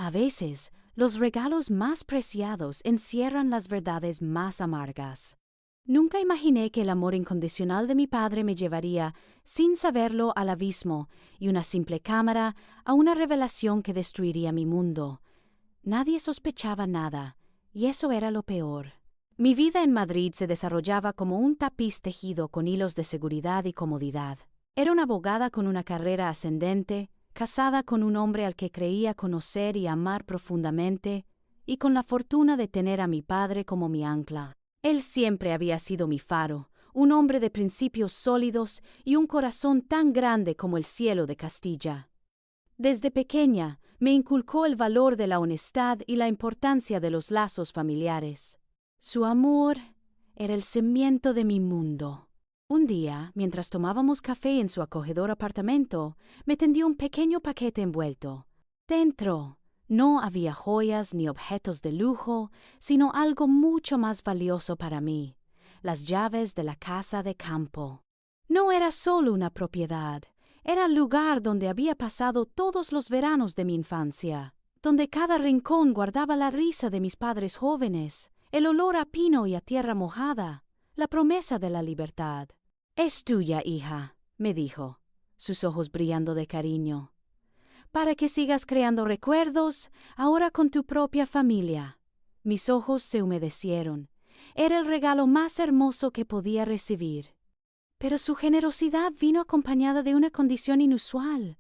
A veces, los regalos más preciados encierran las verdades más amargas. Nunca imaginé que el amor incondicional de mi padre me llevaría, sin saberlo, al abismo, y una simple cámara a una revelación que destruiría mi mundo. Nadie sospechaba nada, y eso era lo peor. Mi vida en Madrid se desarrollaba como un tapiz tejido con hilos de seguridad y comodidad. Era una abogada con una carrera ascendente, casada con un hombre al que creía conocer y amar profundamente, y con la fortuna de tener a mi padre como mi ancla. Él siempre había sido mi faro, un hombre de principios sólidos y un corazón tan grande como el cielo de Castilla. Desde pequeña me inculcó el valor de la honestad y la importancia de los lazos familiares. Su amor era el cimiento de mi mundo. Un día, mientras tomábamos café en su acogedor apartamento, me tendió un pequeño paquete envuelto. Dentro no había joyas ni objetos de lujo, sino algo mucho más valioso para mí: las llaves de la casa de campo. No era solo una propiedad, era el lugar donde había pasado todos los veranos de mi infancia, donde cada rincón guardaba la risa de mis padres jóvenes, el olor a pino y a tierra mojada, la promesa de la libertad. «Es tuya, hija», me dijo, sus ojos brillando de cariño, «para que sigas creando recuerdos, ahora con tu propia familia». Mis ojos se humedecieron. Era el regalo más hermoso que podía recibir. Pero su generosidad vino acompañada de una condición inusual.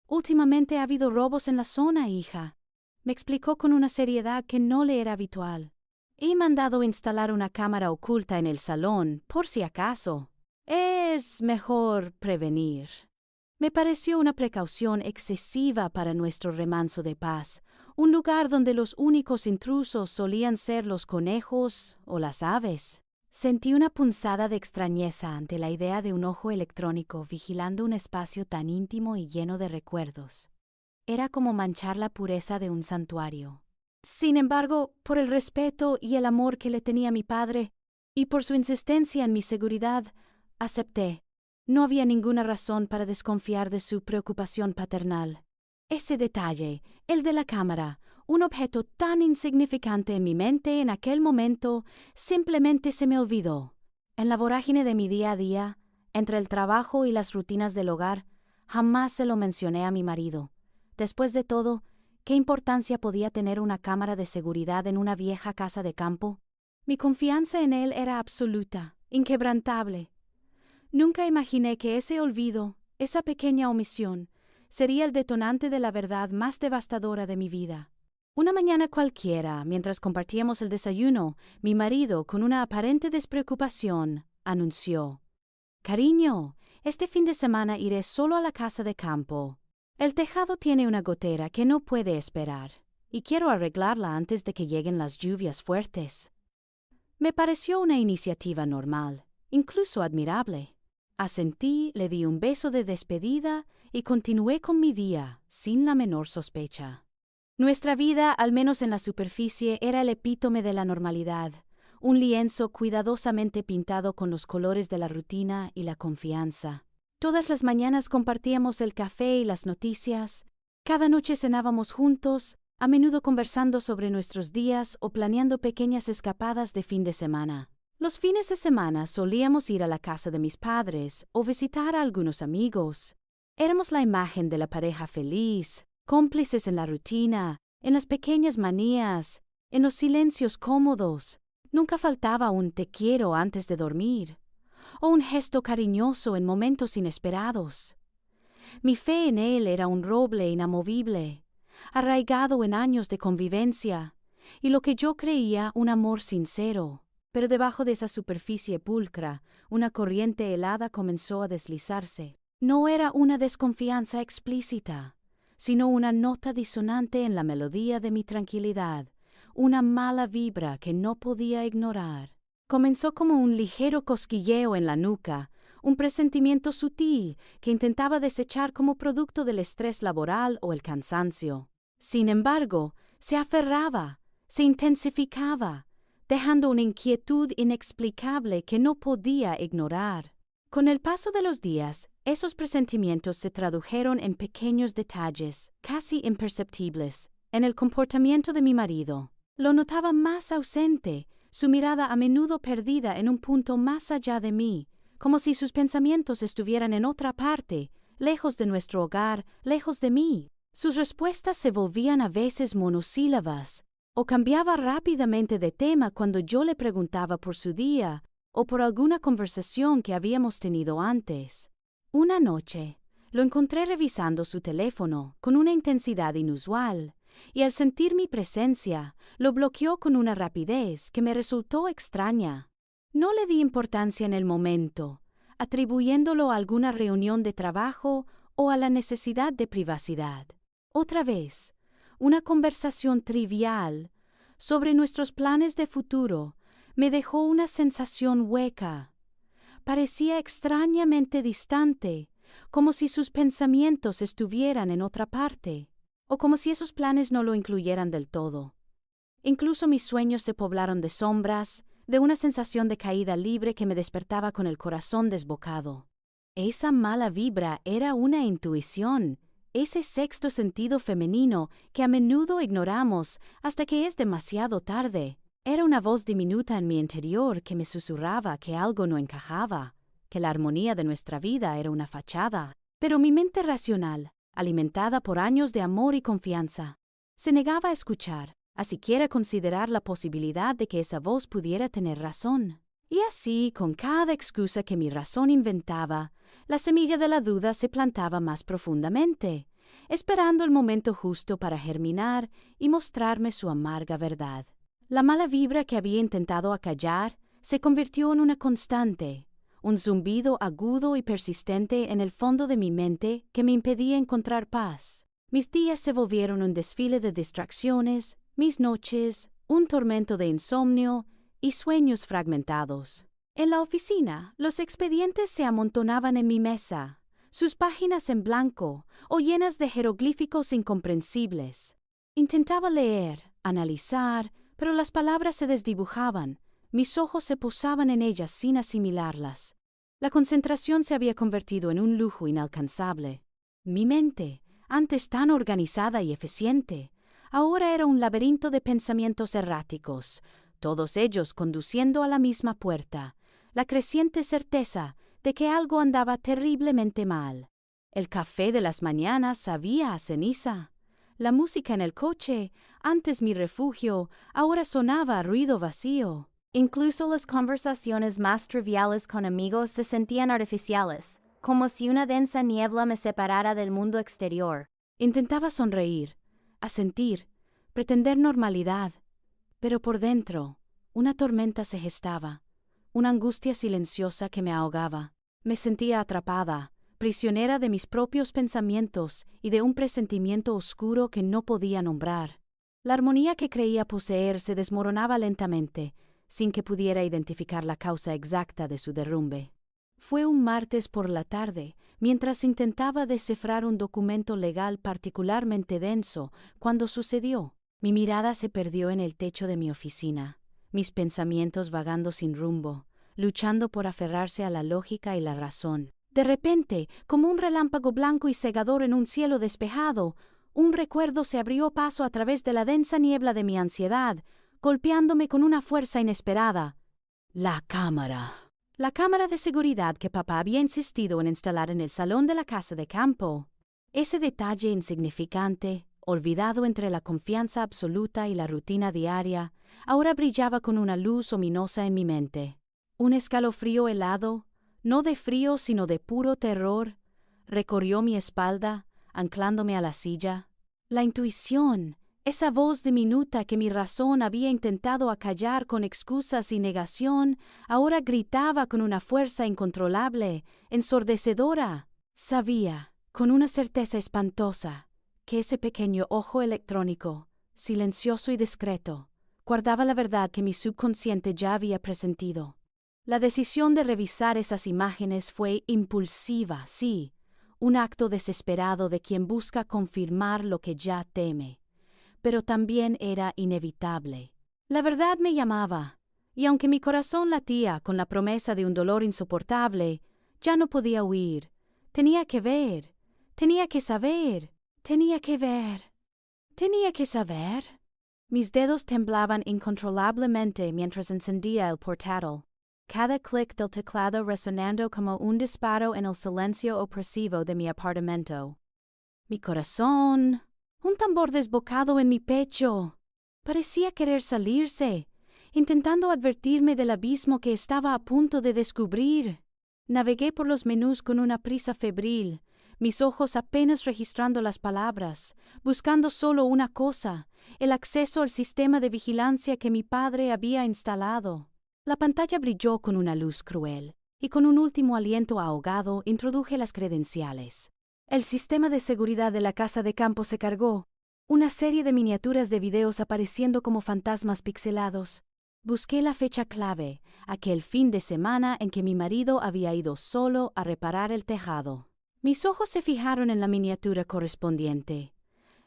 «Últimamente ha habido robos en la zona, hija», me explicó con una seriedad que no le era habitual. «He mandado instalar una cámara oculta en el salón, por si acaso. Es mejor prevenir». Me pareció una precaución excesiva para nuestro remanso de paz, un lugar donde los únicos intrusos solían ser los conejos o las aves. Sentí una punzada de extrañeza ante la idea de un ojo electrónico vigilando un espacio tan íntimo y lleno de recuerdos. Era como manchar la pureza de un santuario. Sin embargo, por el respeto y el amor que le tenía a mi padre, y por su insistencia en mi seguridad, acepté. No había ninguna razón para desconfiar de su preocupación paternal. Ese detalle, el de la cámara, un objeto tan insignificante en mi mente en aquel momento, simplemente se me olvidó. En la vorágine de mi día a día, entre el trabajo y las rutinas del hogar, jamás se lo mencioné a mi marido. Después de todo, ¿qué importancia podía tener una cámara de seguridad en una vieja casa de campo? Mi confianza en él era absoluta, inquebrantable. Nunca imaginé que ese olvido, esa pequeña omisión, sería el detonante de la verdad más devastadora de mi vida. Una mañana cualquiera, mientras compartíamos el desayuno, mi marido, con una aparente despreocupación, anunció: «Cariño, este fin de semana iré solo a la casa de campo. El tejado tiene una gotera que no puede esperar, y quiero arreglarla antes de que lleguen las lluvias fuertes». Me pareció una iniciativa normal, incluso admirable. Asentí, le di un beso de despedida y continué con mi día, sin la menor sospecha. Nuestra vida, al menos en la superficie, era el epítome de la normalidad, un lienzo cuidadosamente pintado con los colores de la rutina y la confianza. Todas las mañanas compartíamos el café y las noticias, cada noche cenábamos juntos, a menudo conversando sobre nuestros días o planeando pequeñas escapadas de fin de semana. Los fines de semana solíamos ir a la casa de mis padres o visitar a algunos amigos. Éramos la imagen de la pareja feliz, cómplices en la rutina, en las pequeñas manías, en los silencios cómodos. Nunca faltaba un «te quiero» antes de dormir, o un gesto cariñoso en momentos inesperados. Mi fe en él era un roble inamovible, arraigado en años de convivencia, y lo que yo creía un amor sincero. Pero debajo de esa superficie pulcra, una corriente helada comenzó a deslizarse. No era una desconfianza explícita, sino una nota disonante en la melodía de mi tranquilidad, una mala vibra que no podía ignorar. Comenzó como un ligero cosquilleo en la nuca, un presentimiento sutil que intentaba desechar como producto del estrés laboral o el cansancio. Sin embargo, se aferraba, se intensificaba, dejando una inquietud inexplicable que no podía ignorar. Con el paso de los días, esos presentimientos se tradujeron en pequeños detalles, casi imperceptibles, en el comportamiento de mi marido. Lo notaba más ausente, su mirada a menudo perdida en un punto más allá de mí, como si sus pensamientos estuvieran en otra parte, lejos de nuestro hogar, lejos de mí. Sus respuestas se volvían a veces monosílabas, o cambiaba rápidamente de tema cuando yo le preguntaba por su día, o por alguna conversación que habíamos tenido antes. Una noche, lo encontré revisando su teléfono con una intensidad inusual, y al sentir mi presencia, lo bloqueó con una rapidez que me resultó extraña. No le di importancia en el momento, atribuyéndolo a alguna reunión de trabajo o a la necesidad de privacidad. Otra vez, una conversación trivial sobre nuestros planes de futuro me dejó una sensación hueca. Parecía extrañamente distante, como si sus pensamientos estuvieran en otra parte, o como si esos planes no lo incluyeran del todo. Incluso mis sueños se poblaron de sombras, de una sensación de caída libre que me despertaba con el corazón desbocado. Esa mala vibra era una intuición, ese sexto sentido femenino que a menudo ignoramos hasta que es demasiado tarde. Era una voz diminuta en mi interior que me susurraba que algo no encajaba, que la armonía de nuestra vida era una fachada. Pero mi mente racional, alimentada por años de amor y confianza, se negaba a escuchar, a siquiera considerar la posibilidad de que esa voz pudiera tener razón. Y así, con cada excusa que mi razón inventaba, la semilla de la duda se plantaba más profundamente, esperando el momento justo para germinar y mostrarme su amarga verdad. La mala vibra que había intentado acallar se convirtió en una constante, un zumbido agudo y persistente en el fondo de mi mente que me impedía encontrar paz. Mis días se volvieron un desfile de distracciones, mis noches, un tormento de insomnio y sueños fragmentados. En la oficina, los expedientes se amontonaban en mi mesa, sus páginas en blanco o llenas de jeroglíficos incomprensibles. Intentaba leer, analizar, pero las palabras se desdibujaban, mis ojos se posaban en ellas sin asimilarlas. La concentración se había convertido en un lujo inalcanzable. Mi mente, antes tan organizada y eficiente, ahora era un laberinto de pensamientos erráticos, todos ellos conduciendo a la misma puerta, la creciente certeza de que algo andaba terriblemente mal. El café de las mañanas sabía a ceniza. La música en el coche, antes mi refugio, ahora sonaba a ruido vacío. Incluso las conversaciones más triviales con amigos se sentían artificiales, como si una densa niebla me separara del mundo exterior. Intentaba sonreír, asentir, pretender normalidad, pero por dentro, una tormenta se gestaba, una angustia silenciosa que me ahogaba. Me sentía atrapada, prisionera de mis propios pensamientos y de un presentimiento oscuro que no podía nombrar. La armonía que creía poseer se desmoronaba lentamente, sin que pudiera identificar la causa exacta de su derrumbe. Fue un martes por la tarde, mientras intentaba descifrar un documento legal particularmente denso, cuando sucedió. Mi mirada se perdió en el techo de mi oficina, mis pensamientos vagando sin rumbo, luchando por aferrarse a la lógica y la razón. De repente, como un relámpago blanco y cegador en un cielo despejado, un recuerdo se abrió paso a través de la densa niebla de mi ansiedad, golpeándome con una fuerza inesperada. La cámara. La cámara de seguridad que papá había insistido en instalar en el salón de la casa de campo. Ese detalle insignificante, olvidado entre la confianza absoluta y la rutina diaria, ahora brillaba con una luz ominosa en mi mente. Un escalofrío helado, no de frío sino de puro terror, recorrió mi espalda, anclándome a la silla. La intuición, esa voz diminuta que mi razón había intentado acallar con excusas y negación, ahora gritaba con una fuerza incontrolable, ensordecedora. Sabía, con una certeza espantosa, que ese pequeño ojo electrónico, silencioso y discreto, guardaba la verdad que mi subconsciente ya había presentido. La decisión de revisar esas imágenes fue impulsiva, sí, un acto desesperado de quien busca confirmar lo que ya teme, pero también era inevitable. La verdad me llamaba, y aunque mi corazón latía con la promesa de un dolor insoportable, ya no podía huir. Tenía que ver, tenía que saber, tenía que ver. Tenía que saber. Mis dedos temblaban incontrolablemente mientras encendía el portátil. Cada clic del teclado resonando como un disparo en el silencio opresivo de mi apartamento. Mi corazón, un tambor desbocado en mi pecho. Parecía querer salirse, intentando advertirme del abismo que estaba a punto de descubrir. Navegué por los menús con una prisa febril, mis ojos apenas registrando las palabras, buscando solo una cosa, el acceso al sistema de vigilancia que mi padre había instalado. La pantalla brilló con una luz cruel, y con un último aliento ahogado introduje las credenciales. El sistema de seguridad de la casa de campo se cargó, una serie de miniaturas de videos apareciendo como fantasmas pixelados. Busqué la fecha clave, aquel fin de semana en que mi marido había ido solo a reparar el tejado. Mis ojos se fijaron en la miniatura correspondiente,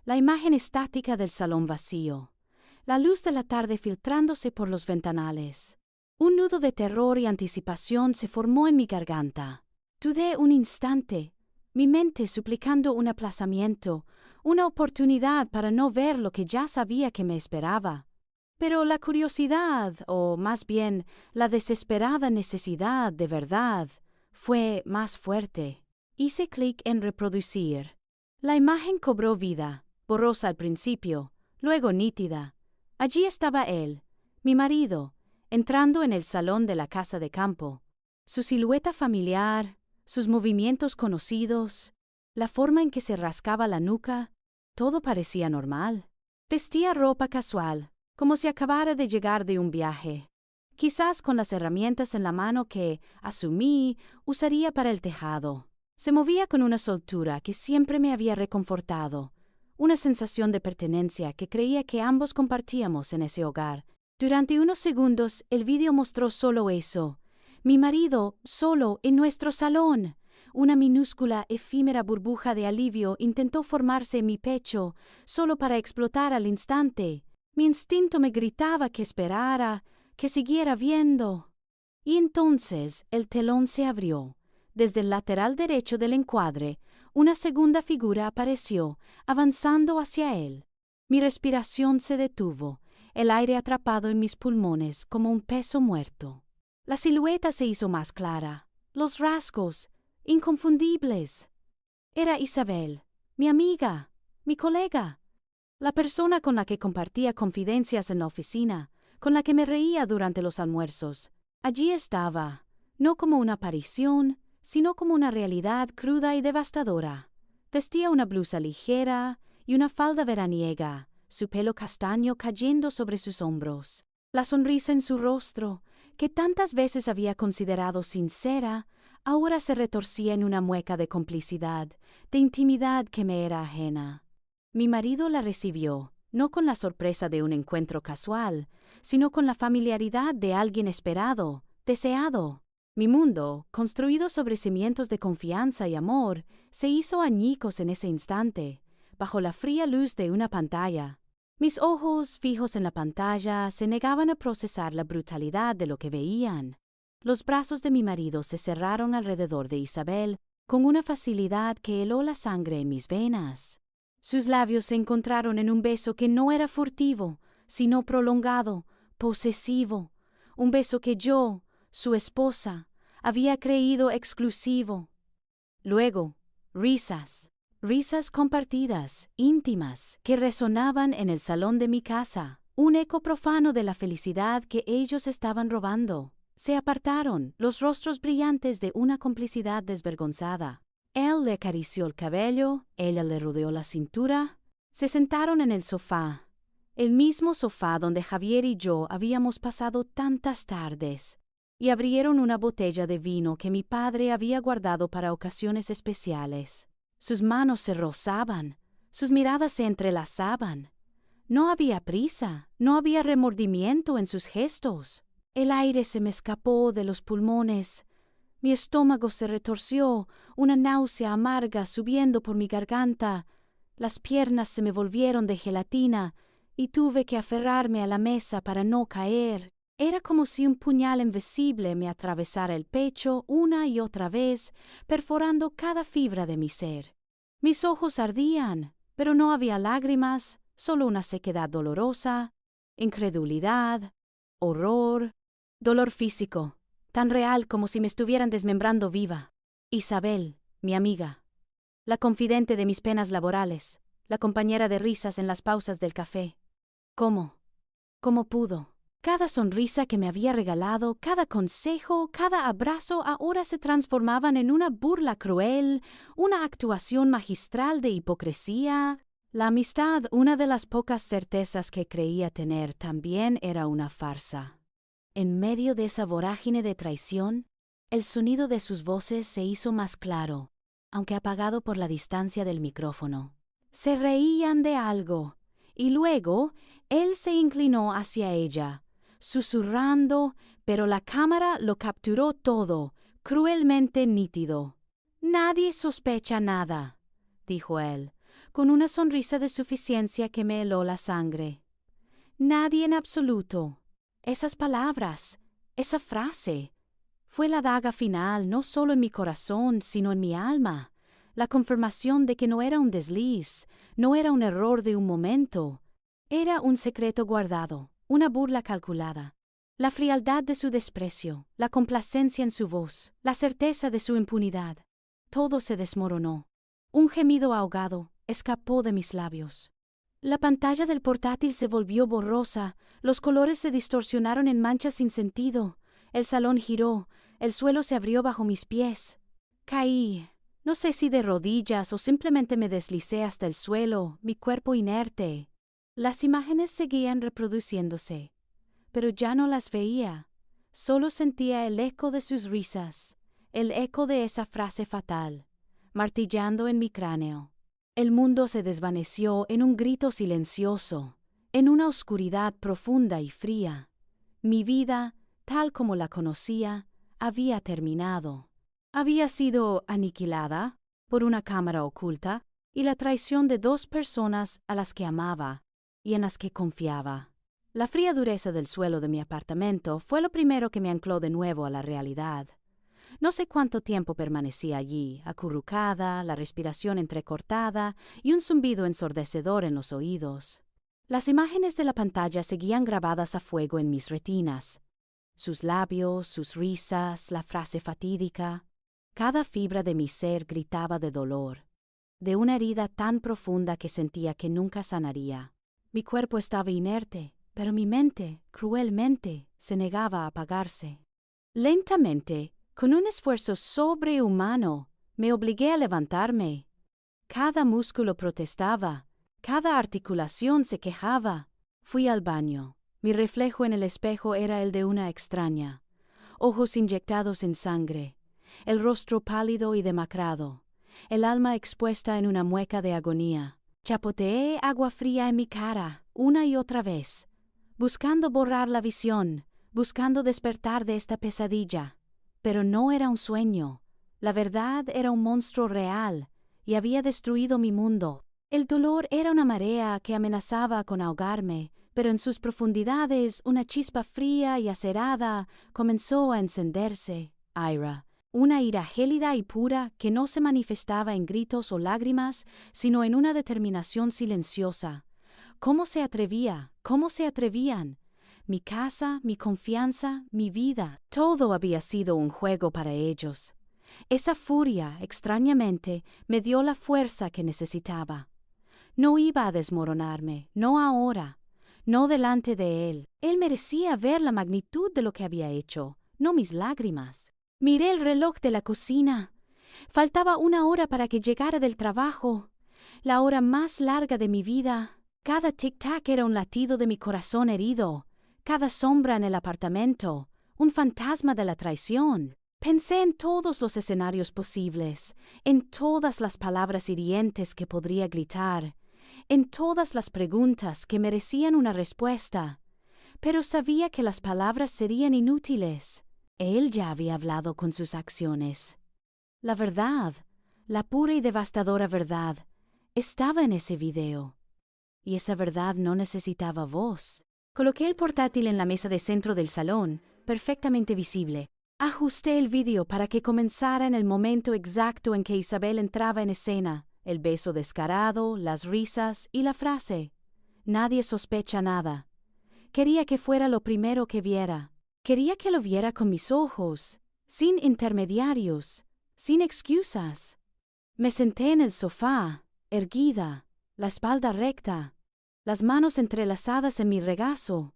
la imagen estática del salón vacío, la luz de la tarde filtrándose por los ventanales. Un nudo de terror y anticipación se formó en mi garganta. Dudé un instante, mi mente suplicando un aplazamiento, una oportunidad para no ver lo que ya sabía que me esperaba. Pero la curiosidad, o más bien la desesperada necesidad de verdad, fue más fuerte. Hice clic en reproducir. La imagen cobró vida, borrosa al principio, luego nítida. Allí estaba él, mi marido, entrando en el salón de la casa de campo. Su silueta familiar, sus movimientos conocidos, la forma en que se rascaba la nuca, todo parecía normal. Vestía ropa casual, como si acabara de llegar de un viaje, quizás con las herramientas en la mano que, asumí, usaría para el tejado. Se movía con una soltura que siempre me había reconfortado, una sensación de pertenencia que creía que ambos compartíamos en ese hogar. Durante unos segundos el vídeo mostró solo eso, mi marido solo en nuestro salón. Una minúscula, efímera burbuja de alivio intentó formarse en mi pecho, solo para explotar al instante. Mi instinto me gritaba que esperara, que siguiera viendo. Y entonces el telón se abrió. Desde el lateral derecho del encuadre, una segunda figura apareció, avanzando hacia él. Mi respiración se detuvo, el aire atrapado en mis pulmones como un peso muerto. La silueta se hizo más clara, los rasgos, inconfundibles. Era Isabel, mi amiga, mi colega, la persona con la que compartía confidencias en la oficina, con la que me reía durante los almuerzos. Allí estaba, no como una aparición, sino como una realidad cruda y devastadora. Vestía una blusa ligera y una falda veraniega, su pelo castaño cayendo sobre sus hombros. La sonrisa en su rostro, que tantas veces había considerado sincera, ahora se retorcía en una mueca de complicidad, de intimidad que me era ajena. Mi marido la recibió, no con la sorpresa de un encuentro casual, sino con la familiaridad de alguien esperado, deseado. Mi mundo, construido sobre cimientos de confianza y amor, se hizo añicos en ese instante, bajo la fría luz de una pantalla. Mis ojos, fijos en la pantalla, se negaban a procesar la brutalidad de lo que veían. Los brazos de mi marido se cerraron alrededor de Isabel con una facilidad que heló la sangre en mis venas. Sus labios se encontraron en un beso que no era furtivo, sino prolongado, posesivo, un beso que yo, su esposa, había creído exclusivo. Luego, risas compartidas, íntimas, que resonaban en el salón de mi casa, un eco profano de la felicidad que ellos estaban robando. Se apartaron, los rostros brillantes de una complicidad desvergonzada. Él le acarició el cabello, ella le rodeó la cintura. Se sentaron en el sofá, el mismo sofá donde Javier y yo habíamos pasado tantas tardes, y abrieron una botella de vino que mi padre había guardado para ocasiones especiales. Sus manos se rozaban, sus miradas se entrelazaban. No había prisa, no había remordimiento en sus gestos. El aire se me escapó de los pulmones. Mi estómago se retorció, una náusea amarga subiendo por mi garganta. Las piernas se me volvieron de gelatina y tuve que aferrarme a la mesa para no caer. Era como si un puñal invisible me atravesara el pecho una y otra vez, perforando cada fibra de mi ser. Mis ojos ardían, pero no había lágrimas, solo una sequedad dolorosa, incredulidad, horror, dolor físico, tan real como si me estuvieran desmembrando viva. Isabel, mi amiga, la confidente de mis penas laborales, la compañera de risas en las pausas del café. ¿Cómo pudo? Cada sonrisa que me había regalado, cada consejo, cada abrazo ahora se transformaban en una burla cruel, una actuación magistral de hipocresía. La amistad, una de las pocas certezas que creía tener, también era una farsa. En medio de esa vorágine de traición, el sonido de sus voces se hizo más claro, aunque apagado por la distancia del micrófono. Se reían de algo, y luego él se inclinó hacia ella, susurrando, pero la cámara lo capturó todo, cruelmente nítido. «Nadie sospecha nada», dijo él, con una sonrisa de suficiencia que me heló la sangre. «Nadie en absoluto». Esas palabras, esa frase, fue la daga final no solo en mi corazón, sino en mi alma, la confirmación de que no era un desliz, no era un error de un momento, era un secreto guardado, una burla calculada. La frialdad de su desprecio, la complacencia en su voz, la certeza de su impunidad. Todo se desmoronó. Un gemido ahogado escapó de mis labios. La pantalla del portátil se volvió borrosa, los colores se distorsionaron en manchas sin sentido, el salón giró, el suelo se abrió bajo mis pies. Caí, no sé si de rodillas o simplemente me deslicé hasta el suelo, mi cuerpo inerte. Las imágenes seguían reproduciéndose, pero ya no las veía, solo sentía el eco de sus risas, el eco de esa frase fatal, martillando en mi cráneo. El mundo se desvaneció en un grito silencioso, en una oscuridad profunda y fría. Mi vida, tal como la conocía, había terminado. Había sido aniquilada por una cámara oculta y la traición de dos personas a las que amaba y en las que confiaba. La fría dureza del suelo de mi apartamento fue lo primero que me ancló de nuevo a la realidad. No sé cuánto tiempo permanecí allí, acurrucada, la respiración entrecortada y un zumbido ensordecedor en los oídos. Las imágenes de la pantalla seguían grabadas a fuego en mis retinas. Sus labios, sus risas, la frase fatídica. Cada fibra de mi ser gritaba de dolor, de una herida tan profunda que sentía que nunca sanaría. Mi cuerpo estaba inerte, pero mi mente, cruelmente, se negaba a apagarse. Lentamente, con un esfuerzo sobrehumano, me obligué a levantarme. Cada músculo protestaba, cada articulación se quejaba. Fui al baño. Mi reflejo en el espejo era el de una extraña. Ojos inyectados en sangre, el rostro pálido y demacrado, el alma expuesta en una mueca de agonía. Chapoteé agua fría en mi cara, una y otra vez, buscando borrar la visión, buscando despertar de esta pesadilla. Pero no era un sueño. La verdad era un monstruo real y había destruido mi mundo. El dolor era una marea que amenazaba con ahogarme, pero en sus profundidades una chispa fría y acerada comenzó a encenderse. Ira, una ira gélida y pura que no se manifestaba en gritos o lágrimas, sino en una determinación silenciosa. ¿Cómo se atrevía? ¿Cómo se atrevían? Mi casa, mi confianza, mi vida, todo había sido un juego para ellos. Esa furia, extrañamente, me dio la fuerza que necesitaba. No iba a desmoronarme, no ahora, no delante de él. Él merecía ver la magnitud de lo que había hecho, no mis lágrimas. Miré el reloj de la cocina. Faltaba 1 hora para que llegara del trabajo, la hora más larga de mi vida. Cada tic-tac era un latido de mi corazón herido. Cada sombra en el apartamento, un fantasma de la traición. Pensé en todos los escenarios posibles, en todas las palabras hirientes que podría gritar, en todas las preguntas que merecían una respuesta, pero sabía que las palabras serían inútiles. Él ya había hablado con sus acciones. La verdad, la pura y devastadora verdad, estaba en ese video. Y esa verdad no necesitaba voz. Coloqué el portátil en la mesa de centro del salón, perfectamente visible. Ajusté el vídeo para que comenzara en el momento exacto en que Isabel entraba en escena, el beso descarado, las risas y la frase. Nadie sospecha nada. Quería que fuera lo primero que viera. Quería que lo viera con mis ojos, sin intermediarios, sin excusas. Me senté en el sofá, erguida, la espalda recta, las manos entrelazadas en mi regazo.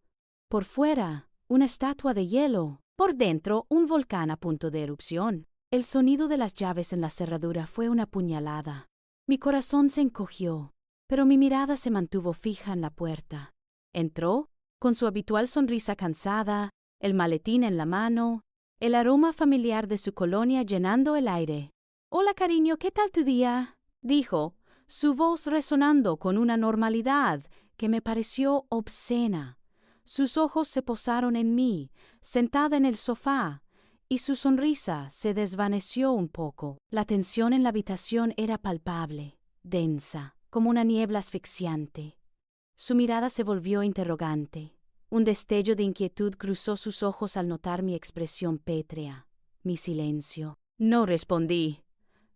Por fuera, una estatua de hielo. Por dentro, un volcán a punto de erupción. El sonido de las llaves en la cerradura fue una puñalada. Mi corazón se encogió, pero mi mirada se mantuvo fija en la puerta. Entró, con su habitual sonrisa cansada, el maletín en la mano, el aroma familiar de su colonia llenando el aire. «Hola, cariño, ¿qué tal tu día?», dijo, su voz resonando con una normalidad que me pareció obscena. Sus ojos se posaron en mí, sentada en el sofá, y su sonrisa se desvaneció un poco. La tensión en la habitación era palpable, densa, como una niebla asfixiante. Su mirada se volvió interrogante. Un destello de inquietud cruzó sus ojos al notar mi expresión pétrea, mi silencio. No respondí.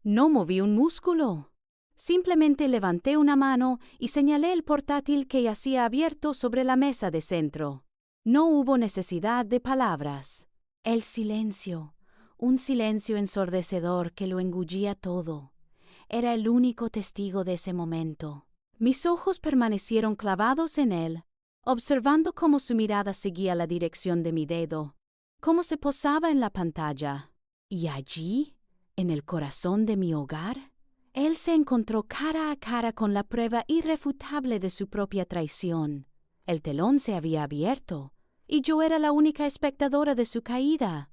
No moví un músculo. Simplemente levanté una mano y señalé el portátil que yacía abierto sobre la mesa de centro. No hubo necesidad de palabras. El silencio, un silencio ensordecedor que lo engullía todo. Era el único testigo de ese momento. Mis ojos permanecieron clavados en él, observando cómo su mirada seguía la dirección de mi dedo, cómo se posaba en la pantalla. Y allí, en el corazón de mi hogar, él se encontró cara a cara con la prueba irrefutable de su propia traición. El telón se había abierto, y yo era la única espectadora de su caída.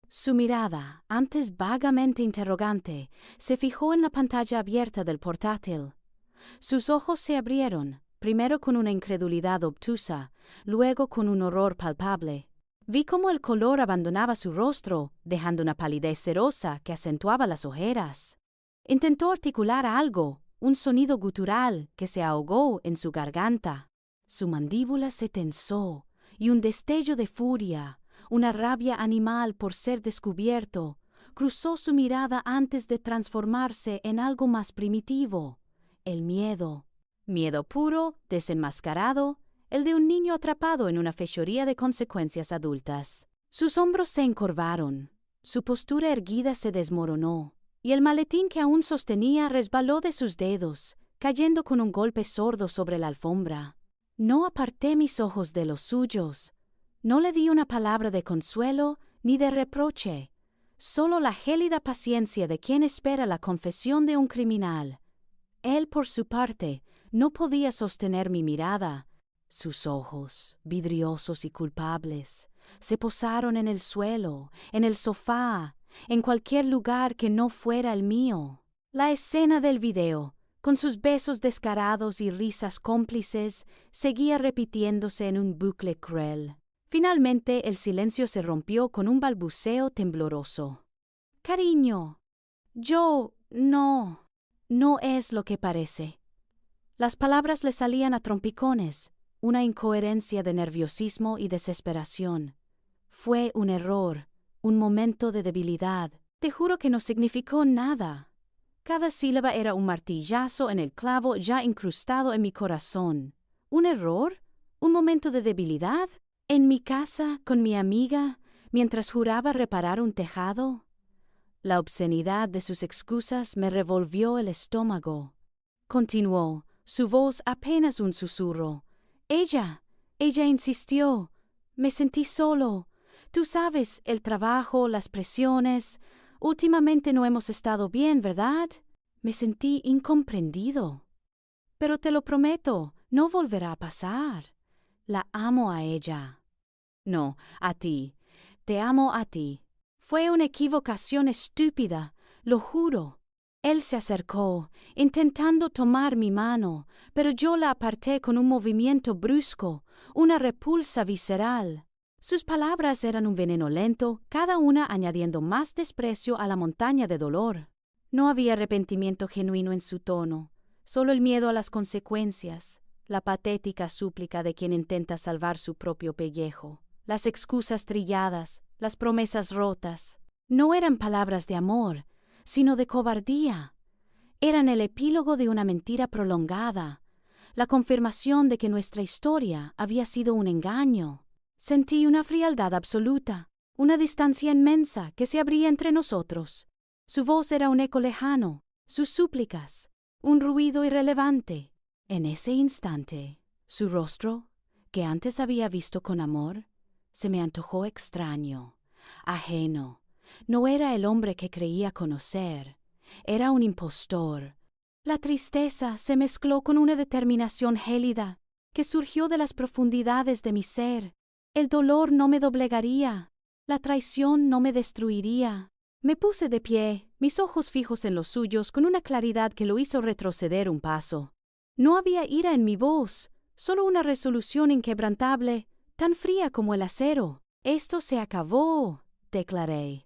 Su mirada, antes vagamente interrogante, se fijó en la pantalla abierta del portátil. Sus ojos se abrieron, primero con una incredulidad obtusa, luego con un horror palpable. Vi cómo el color abandonaba su rostro, dejando una palidez cerosa que acentuaba las ojeras. Intentó articular algo, un sonido gutural que se ahogó en su garganta. Su mandíbula se tensó, y un destello de furia, una rabia animal por ser descubierto, cruzó su mirada antes de transformarse en algo más primitivo. El miedo. Miedo puro, desenmascarado, el de un niño atrapado en una fechoría de consecuencias adultas. Sus hombros se encorvaron, su postura erguida se desmoronó, y el maletín que aún sostenía resbaló de sus dedos, cayendo con un golpe sordo sobre la alfombra. No aparté mis ojos de los suyos. No le di una palabra de consuelo ni de reproche, solo la gélida paciencia de quien espera la confesión de un criminal. Él, por su parte, no podía sostener mi mirada. Sus ojos, vidriosos y culpables, se posaron en el suelo, en el sofá, en cualquier lugar que no fuera el mío. La escena del video, con sus besos descarados y risas cómplices, seguía repitiéndose en un bucle cruel. Finalmente el silencio se rompió con un balbuceo tembloroso. «Cariño, no es lo que parece». Las palabras le salían a trompicones, una incoherencia de nerviosismo y desesperación. Fue un error, un momento de debilidad. Te juro que no significó nada. Cada sílaba era un martillazo en el clavo ya incrustado en mi corazón. ¿Un error? ¿Un momento de debilidad? ¿En mi casa, con mi amiga, mientras juraba reparar un tejado? La obscenidad de sus excusas me revolvió el estómago. Continuó, su voz apenas un susurro. Ella insistió. Me sentí solo. Tú sabes, el trabajo, las presiones. Últimamente no hemos estado bien, ¿verdad? Me sentí incomprendido. Pero te lo prometo, no volverá a pasar. La amo a ella. No, a ti. Te amo a ti. Fue una equivocación estúpida, lo juro. Él se acercó, intentando tomar mi mano, pero yo la aparté con un movimiento brusco, una repulsa visceral. Sus palabras eran un veneno lento, cada una añadiendo más desprecio a la montaña de dolor. No había arrepentimiento genuino en su tono, solo el miedo a las consecuencias, la patética súplica de quien intenta salvar su propio pellejo, las excusas trilladas, las promesas rotas. No eran palabras de amor, sino de cobardía. Eran el epílogo de una mentira prolongada, la confirmación de que nuestra historia había sido un engaño. Sentí una frialdad absoluta, una distancia inmensa que se abría entre nosotros. Su voz era un eco lejano, sus súplicas, un ruido irrelevante. En ese instante, su rostro, que antes había visto con amor, se me antojó extraño, ajeno. No era el hombre que creía conocer, era un impostor. La tristeza se mezcló con una determinación gélida que surgió de las profundidades de mi ser. El dolor no me doblegaría, la traición no me destruiría. Me puse de pie, mis ojos fijos en los suyos con una claridad que lo hizo retroceder un paso. No había ira en mi voz, solo una resolución inquebrantable, tan fría como el acero. «Esto se acabó», declaré,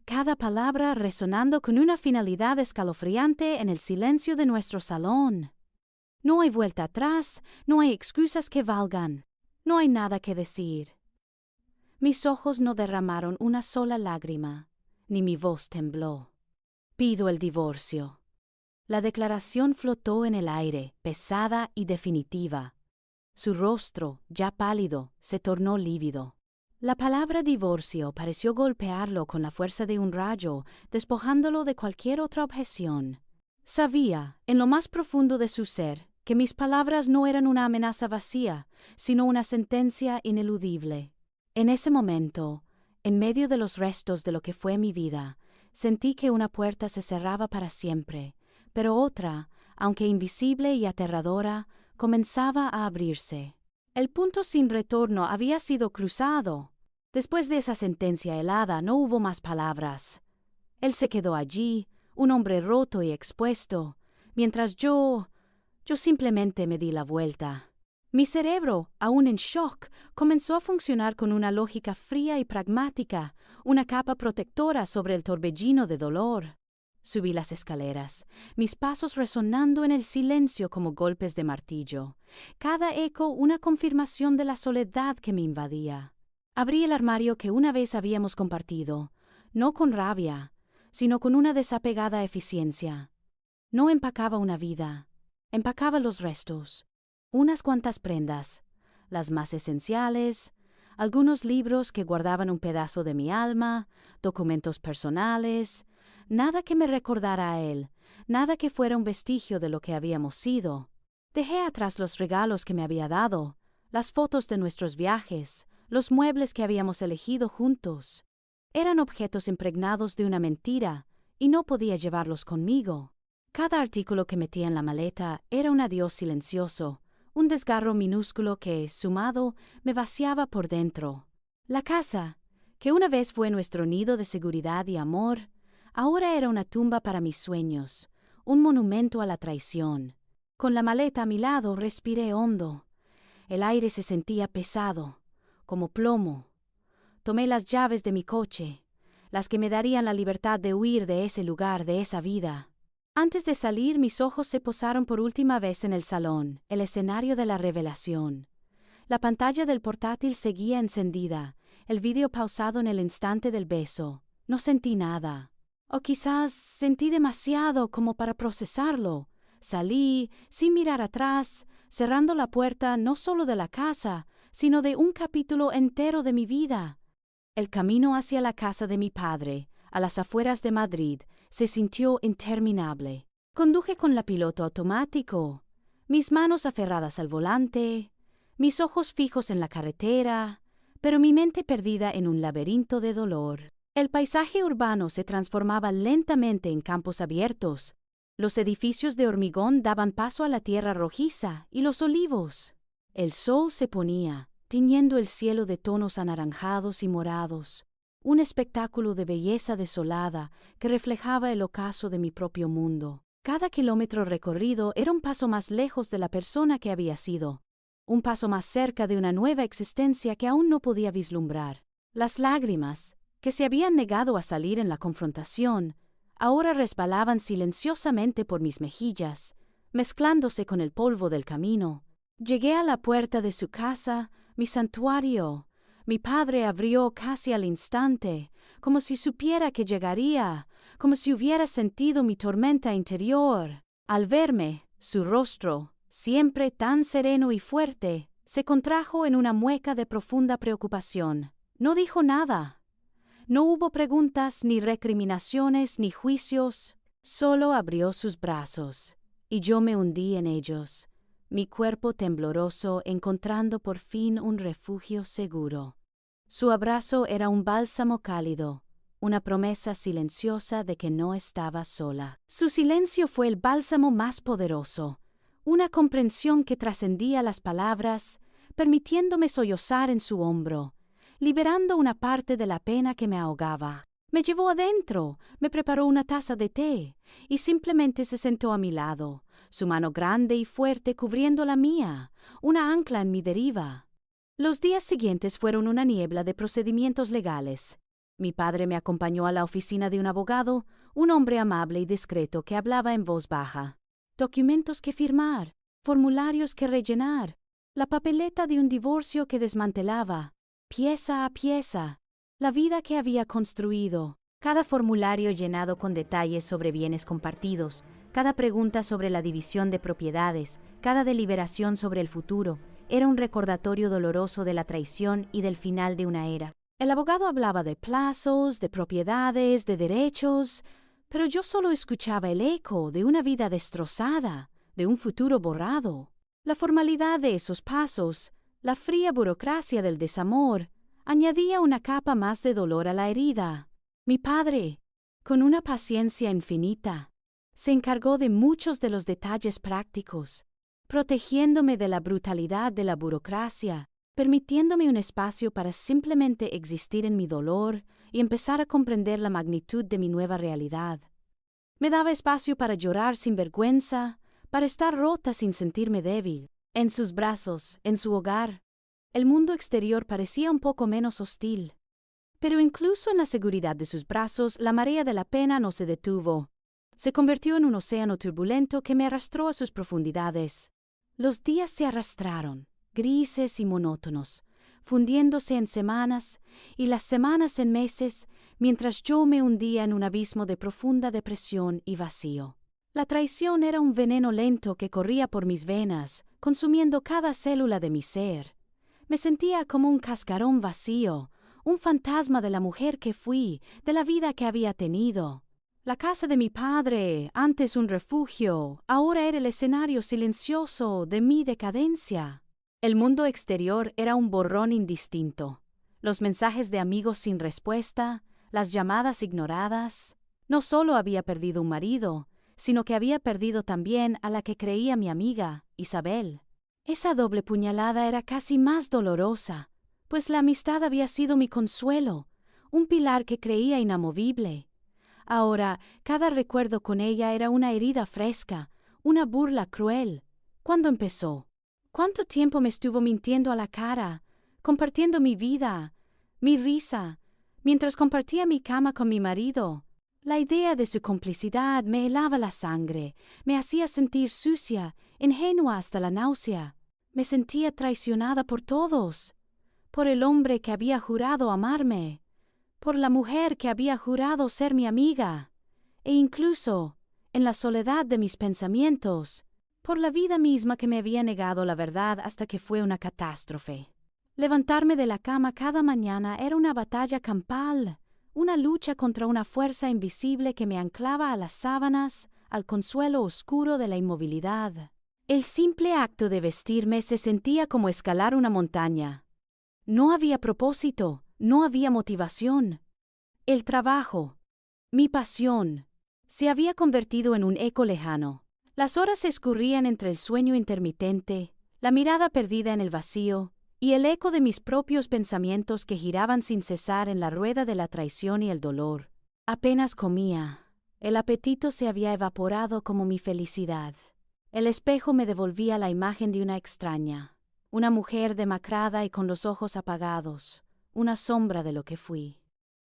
cada palabra resonando con una finalidad escalofriante en el silencio de nuestro salón. No hay vuelta atrás, no hay excusas que valgan, no hay nada que decir. Mis ojos no derramaron una sola lágrima, ni mi voz tembló. Pido el divorcio. La declaración flotó en el aire, pesada y definitiva. Su rostro, ya pálido, se tornó lívido. La palabra divorcio pareció golpearlo con la fuerza de un rayo, despojándolo de cualquier otra objeción. Sabía, en lo más profundo de su ser, que mis palabras no eran una amenaza vacía, sino una sentencia ineludible. En ese momento, en medio de los restos de lo que fue mi vida, sentí que una puerta se cerraba para siempre, pero otra, aunque invisible y aterradora, comenzaba a abrirse. El punto sin retorno había sido cruzado. Después de esa sentencia helada no hubo más palabras. Él se quedó allí, un hombre roto y expuesto, mientras yo simplemente me di la vuelta. Mi cerebro, aún en shock, comenzó a funcionar con una lógica fría y pragmática, una capa protectora sobre el torbellino de dolor. Subí las escaleras, mis pasos resonando en el silencio como golpes de martillo, cada eco una confirmación de la soledad que me invadía. Abrí el armario que una vez habíamos compartido, no con rabia, sino con una desapegada eficiencia. No empacaba una vida, empacaba los restos, unas cuantas prendas, las más esenciales, algunos libros que guardaban un pedazo de mi alma, documentos personales, nada que me recordara a él, nada que fuera un vestigio de lo que habíamos sido. Dejé atrás los regalos que me había dado, las fotos de nuestros viajes, los muebles que habíamos elegido juntos. Eran objetos impregnados de una mentira, y no podía llevarlos conmigo. Cada artículo que metía en la maleta era un adiós silencioso, un desgarro minúsculo que, sumado, me vaciaba por dentro. La casa, que una vez fue nuestro nido de seguridad y amor, ahora era una tumba para mis sueños, un monumento a la traición. Con la maleta a mi lado respiré hondo. El aire se sentía pesado, como plomo. Tomé las llaves de mi coche, las que me darían la libertad de huir de ese lugar, de esa vida. Antes de salir, mis ojos se posaron por última vez en el salón, el escenario de la revelación. La pantalla del portátil seguía encendida, el vídeo pausado en el instante del beso. No sentí nada. O quizás sentí demasiado como para procesarlo. Salí, sin mirar atrás, cerrando la puerta no solo de la casa, sino de un capítulo entero de mi vida. El camino hacia la casa de mi padre, a las afueras de Madrid, se sintió interminable. Conduje con la piloto automático, mis manos aferradas al volante, mis ojos fijos en la carretera, pero mi mente perdida en un laberinto de dolor. El paisaje urbano se transformaba lentamente en campos abiertos. Los edificios de hormigón daban paso a la tierra rojiza y los olivos. El sol se ponía, tiñendo el cielo de tonos anaranjados y morados, un espectáculo de belleza desolada que reflejaba el ocaso de mi propio mundo. Cada kilómetro recorrido era un paso más lejos de la persona que había sido, un paso más cerca de una nueva existencia que aún no podía vislumbrar. Las lágrimas, que se habían negado a salir en la confrontación, ahora resbalaban silenciosamente por mis mejillas, mezclándose con el polvo del camino. Llegué a la puerta de su casa, mi santuario. Mi padre abrió casi al instante, como si supiera que llegaría, como si hubiera sentido mi tormenta interior. Al verme, su rostro, siempre tan sereno y fuerte, se contrajo en una mueca de profunda preocupación. No dijo nada. No hubo preguntas, ni recriminaciones, ni juicios. Solo abrió sus brazos, y yo me hundí en ellos, mi cuerpo tembloroso encontrando por fin un refugio seguro. Su abrazo era un bálsamo cálido, una promesa silenciosa de que no estaba sola. Su silencio fue el bálsamo más poderoso, una comprensión que trascendía las palabras, permitiéndome sollozar en su hombro, liberando una parte de la pena que me ahogaba. Me llevó adentro, me preparó una taza de té y simplemente se sentó a mi lado, su mano grande y fuerte cubriendo la mía, una ancla en mi deriva. Los días siguientes fueron una niebla de procedimientos legales. Mi padre me acompañó a la oficina de un abogado, un hombre amable y discreto que hablaba en voz baja. Documentos que firmar, formularios que rellenar, la papeleta de un divorcio que desmantelaba, pieza a pieza, la vida que había construido. Cada formulario llenado con detalles sobre bienes compartidos, cada pregunta sobre la división de propiedades, cada deliberación sobre el futuro, era un recordatorio doloroso de la traición y del final de una era. El abogado hablaba de plazos, de propiedades, de derechos, pero yo solo escuchaba el eco de una vida destrozada, de un futuro borrado. La formalidad de esos pasos, la fría burocracia del desamor, añadía una capa más de dolor a la herida. Mi padre, con una paciencia infinita, se encargó de muchos de los detalles prácticos, protegiéndome de la brutalidad de la burocracia, permitiéndome un espacio para simplemente existir en mi dolor y empezar a comprender la magnitud de mi nueva realidad. Me daba espacio para llorar sin vergüenza, para estar rota sin sentirme débil. En sus brazos, en su hogar, el mundo exterior parecía un poco menos hostil. Pero incluso en la seguridad de sus brazos, la marea de la pena no se detuvo. Se convirtió en un océano turbulento que me arrastró a sus profundidades. Los días se arrastraron, grises y monótonos, fundiéndose en semanas y las semanas en meses, mientras yo me hundía en un abismo de profunda depresión y vacío. La traición era un veneno lento que corría por mis venas, consumiendo cada célula de mi ser. Me sentía como un cascarón vacío, un fantasma de la mujer que fui, de la vida que había tenido. La casa de mi padre, antes un refugio, ahora era el escenario silencioso de mi decadencia. El mundo exterior era un borrón indistinto. Los mensajes de amigos sin respuesta, las llamadas ignoradas. No solo había perdido un marido, sino que había perdido también a la que creía mi amiga, Isabel. Esa doble puñalada era casi más dolorosa, pues la amistad había sido mi consuelo, un pilar que creía inamovible. Ahora, cada recuerdo con ella era una herida fresca, una burla cruel. ¿Cuándo empezó? ¿Cuánto tiempo me estuvo mintiendo a la cara, compartiendo mi vida, mi risa, mientras compartía mi cama con mi marido? La idea de su complicidad me helaba la sangre, me hacía sentir sucia, ingenua hasta la náusea. Me sentía traicionada por todos, por el hombre que había jurado amarme, por la mujer que había jurado ser mi amiga, e incluso, en la soledad de mis pensamientos, por la vida misma que me había negado la verdad hasta que fue una catástrofe. Levantarme de la cama cada mañana era una batalla campal, una lucha contra una fuerza invisible que me anclaba a las sábanas, al consuelo oscuro de la inmovilidad. El simple acto de vestirme se sentía como escalar una montaña. No había propósito, no había motivación. El trabajo, mi pasión, se había convertido en un eco lejano. Las horas escurrían entre el sueño intermitente, la mirada perdida en el vacío, y el eco de mis propios pensamientos que giraban sin cesar en la rueda de la traición y el dolor. Apenas comía. El apetito se había evaporado como mi felicidad. El espejo me devolvía la imagen de una extraña, una mujer demacrada y con los ojos apagados, una sombra de lo que fui.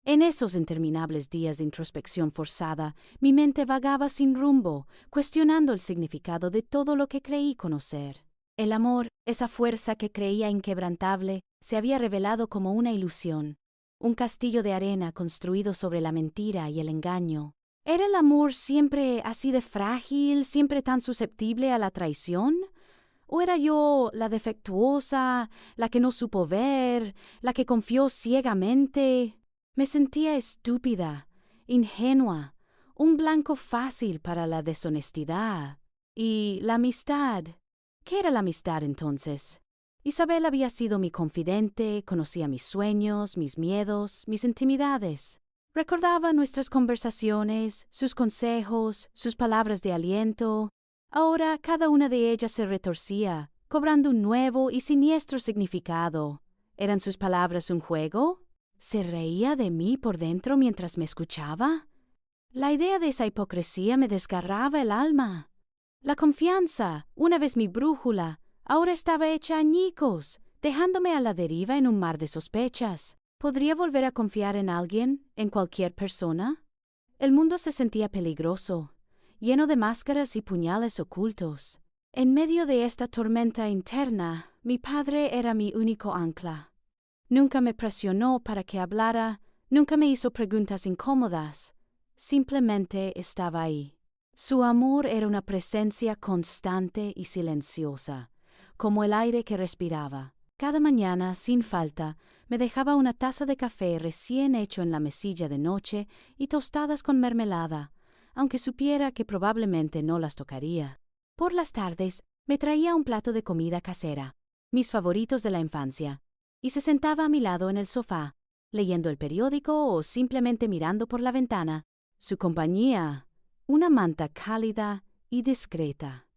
En esos interminables días de introspección forzada, mi mente vagaba sin rumbo, cuestionando el significado de todo lo que creí conocer. El amor, esa fuerza que creía inquebrantable, se había revelado como una ilusión, un castillo de arena construido sobre la mentira y el engaño. ¿Era el amor siempre así de frágil, siempre tan susceptible a la traición? ¿O era yo la defectuosa, la que no supo ver, la que confió ciegamente? Me sentía estúpida, ingenua, un blanco fácil para la deshonestidad. Y la amistad. ¿Qué era la amistad entonces? Isabel había sido mi confidente, conocía mis sueños, mis miedos, mis intimidades. Recordaba nuestras conversaciones, sus consejos, sus palabras de aliento. Ahora cada una de ellas se retorcía, cobrando un nuevo y siniestro significado. ¿Eran sus palabras un juego? ¿Se reía de mí por dentro mientras me escuchaba? La idea de esa hipocresía me desgarraba el alma. La confianza, una vez mi brújula, ahora estaba hecha añicos, dejándome a la deriva en un mar de sospechas. ¿Podría volver a confiar en alguien, en cualquier persona? El mundo se sentía peligroso, lleno de máscaras y puñales ocultos. En medio de esta tormenta interna, mi padre era mi único ancla. Nunca me presionó para que hablara, nunca me hizo preguntas incómodas. Simplemente estaba ahí. Su amor era una presencia constante y silenciosa, como el aire que respiraba. Cada mañana, sin falta, me dejaba una taza de café recién hecho en la mesilla de noche y tostadas con mermelada, aunque supiera que probablemente no las tocaría. Por las tardes, me traía un plato de comida casera, mis favoritos de la infancia, y se sentaba a mi lado en el sofá, leyendo el periódico o simplemente mirando por la ventana. Su compañía, una manta cálida y discreta.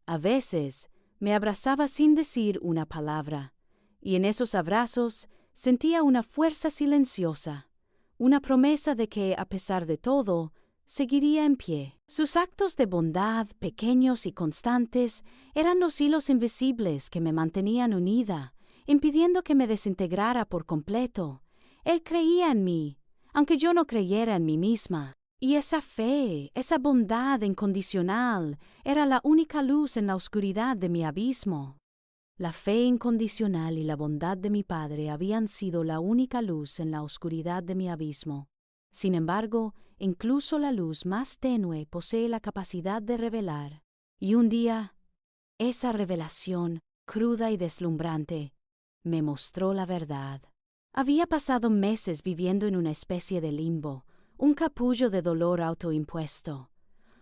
A veces me abrazaba sin decir una palabra, y en esos abrazos sentía una fuerza silenciosa, una promesa de que, a pesar de todo, seguiría en pie. Sus actos de bondad, pequeños y constantes, eran los hilos invisibles que me mantenían unida, impidiendo que me desintegrara por completo. Él creía en mí, aunque yo no creyera en mí misma. Y esa fe, esa bondad incondicional, era la única luz en la oscuridad de mi abismo. La fe incondicional y la bondad de mi padre habían sido la única luz en la oscuridad de mi abismo. Sin embargo, incluso la luz más tenue posee la capacidad de revelar. Y un día, esa revelación, cruda y deslumbrante, me mostró la verdad. Había pasado meses viviendo en una especie de limbo, un capullo de dolor autoimpuesto.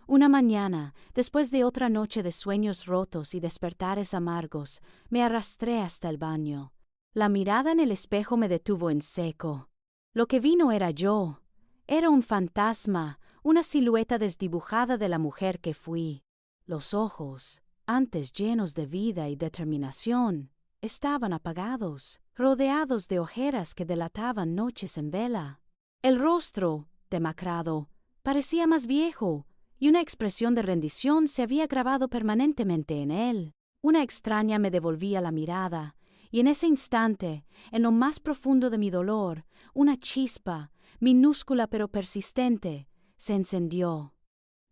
Una mañana, después de otra noche de sueños rotos y despertares amargos, me arrastré hasta el baño. La mirada en el espejo me detuvo en seco. Lo que vi no era yo. Era un fantasma, una silueta desdibujada de la mujer que fui. Los ojos, antes llenos de vida y determinación, estaban apagados, rodeados de ojeras que delataban noches en vela. El rostro, demacrado, parecía más viejo, y una expresión de rendición se había grabado permanentemente en él. Una extraña me devolvía la mirada, y en ese instante, en lo más profundo de mi dolor, una chispa, minúscula pero persistente, se encendió.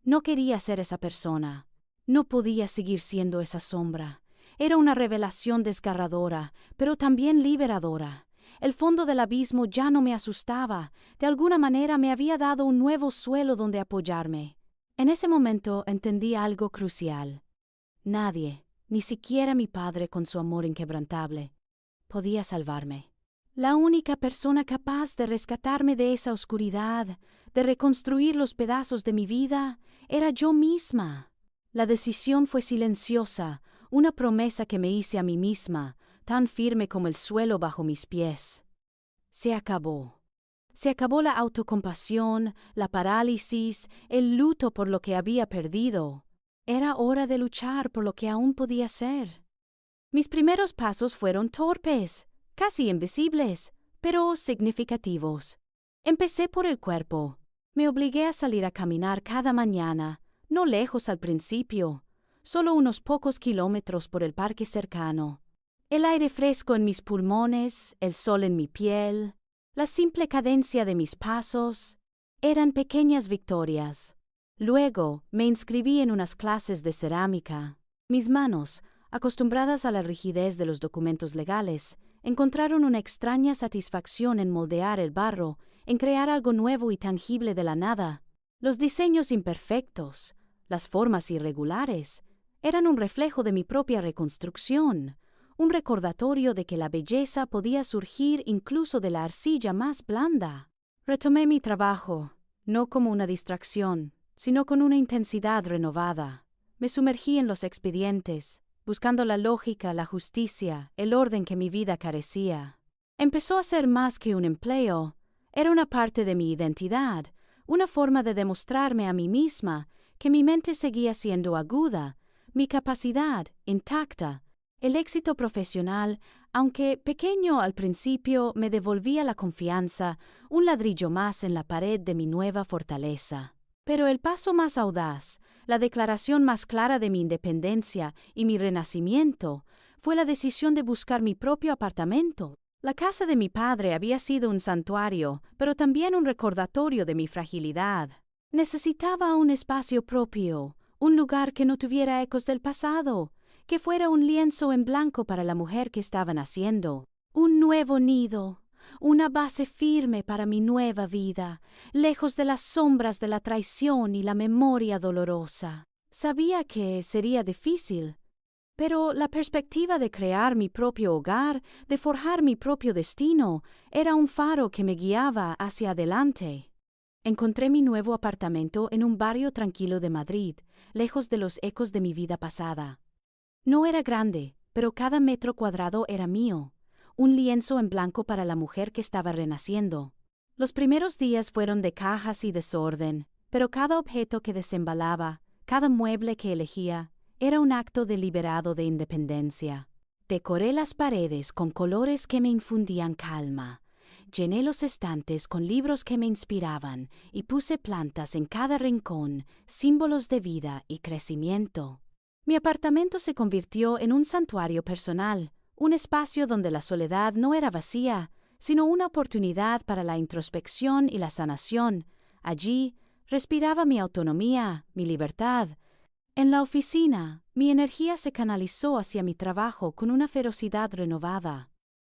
No quería ser esa persona. No podía seguir siendo esa sombra. Era una revelación desgarradora, pero también liberadora. El fondo del abismo ya no me asustaba. De alguna manera me había dado un nuevo suelo donde apoyarme. En ese momento entendí algo crucial. Nadie, ni siquiera mi padre con su amor inquebrantable, podía salvarme. La única persona capaz de rescatarme de esa oscuridad, de reconstruir los pedazos de mi vida, era yo misma. La decisión fue silenciosa, una promesa que me hice a mí misma, tan firme como el suelo bajo mis pies. Se acabó. Se acabó la autocompasión, la parálisis, el luto por lo que había perdido. Era hora de luchar por lo que aún podía ser. Mis primeros pasos fueron torpes, casi invisibles, pero significativos. Empecé por el cuerpo. Me obligué a salir a caminar cada mañana, no lejos al principio, solo unos pocos kilómetros por el parque cercano. El aire fresco en mis pulmones, el sol en mi piel, la simple cadencia de mis pasos, eran pequeñas victorias. Luego me inscribí en unas clases de cerámica. Mis manos, acostumbradas a la rigidez de los documentos legales, encontraron una extraña satisfacción en moldear el barro, en crear algo nuevo y tangible de la nada. Los diseños imperfectos, las formas irregulares, Eran un reflejo de mi propia reconstrucción, un recordatorio de que la belleza podía surgir incluso de la arcilla más blanda. Retomé mi trabajo, no como una distracción, sino con una intensidad renovada. Me sumergí en los expedientes, buscando la lógica, la justicia, el orden que mi vida carecía. Empezó a ser más que un empleo, era una parte de mi identidad, una forma de demostrarme a mí misma que mi mente seguía siendo aguda, mi capacidad intacta. El éxito profesional, aunque pequeño al principio, me devolvía la confianza, un ladrillo más en la pared de mi nueva fortaleza. Pero el paso más audaz, la declaración más clara de mi independencia y mi renacimiento, fue la decisión de buscar mi propio apartamento. La casa de mi padre había sido un santuario, pero también un recordatorio de mi fragilidad. Necesitaba un espacio propio, un lugar que no tuviera ecos del pasado, que fuera un lienzo en blanco para la mujer que estaba naciendo, un nuevo nido, una base firme para mi nueva vida, lejos de las sombras de la traición y la memoria dolorosa. Sabía que sería difícil, pero la perspectiva de crear mi propio hogar, de forjar mi propio destino, era un faro que me guiaba hacia adelante. Encontré mi nuevo apartamento en un barrio tranquilo de Madrid, lejos de los ecos de mi vida pasada. No era grande, pero cada metro cuadrado era mío, un lienzo en blanco para la mujer que estaba renaciendo. Los primeros días fueron de cajas y desorden, pero cada objeto que desembalaba, cada mueble que elegía, era un acto deliberado de independencia. Decoré las paredes con colores que me infundían calma. Llené los estantes con libros que me inspiraban y puse plantas en cada rincón, símbolos de vida y crecimiento. Mi apartamento se convirtió en un santuario personal, un espacio donde la soledad no era vacía, sino una oportunidad para la introspección y la sanación. Allí respiraba mi autonomía, mi libertad. En la oficina, mi energía se canalizó hacia mi trabajo con una ferocidad renovada.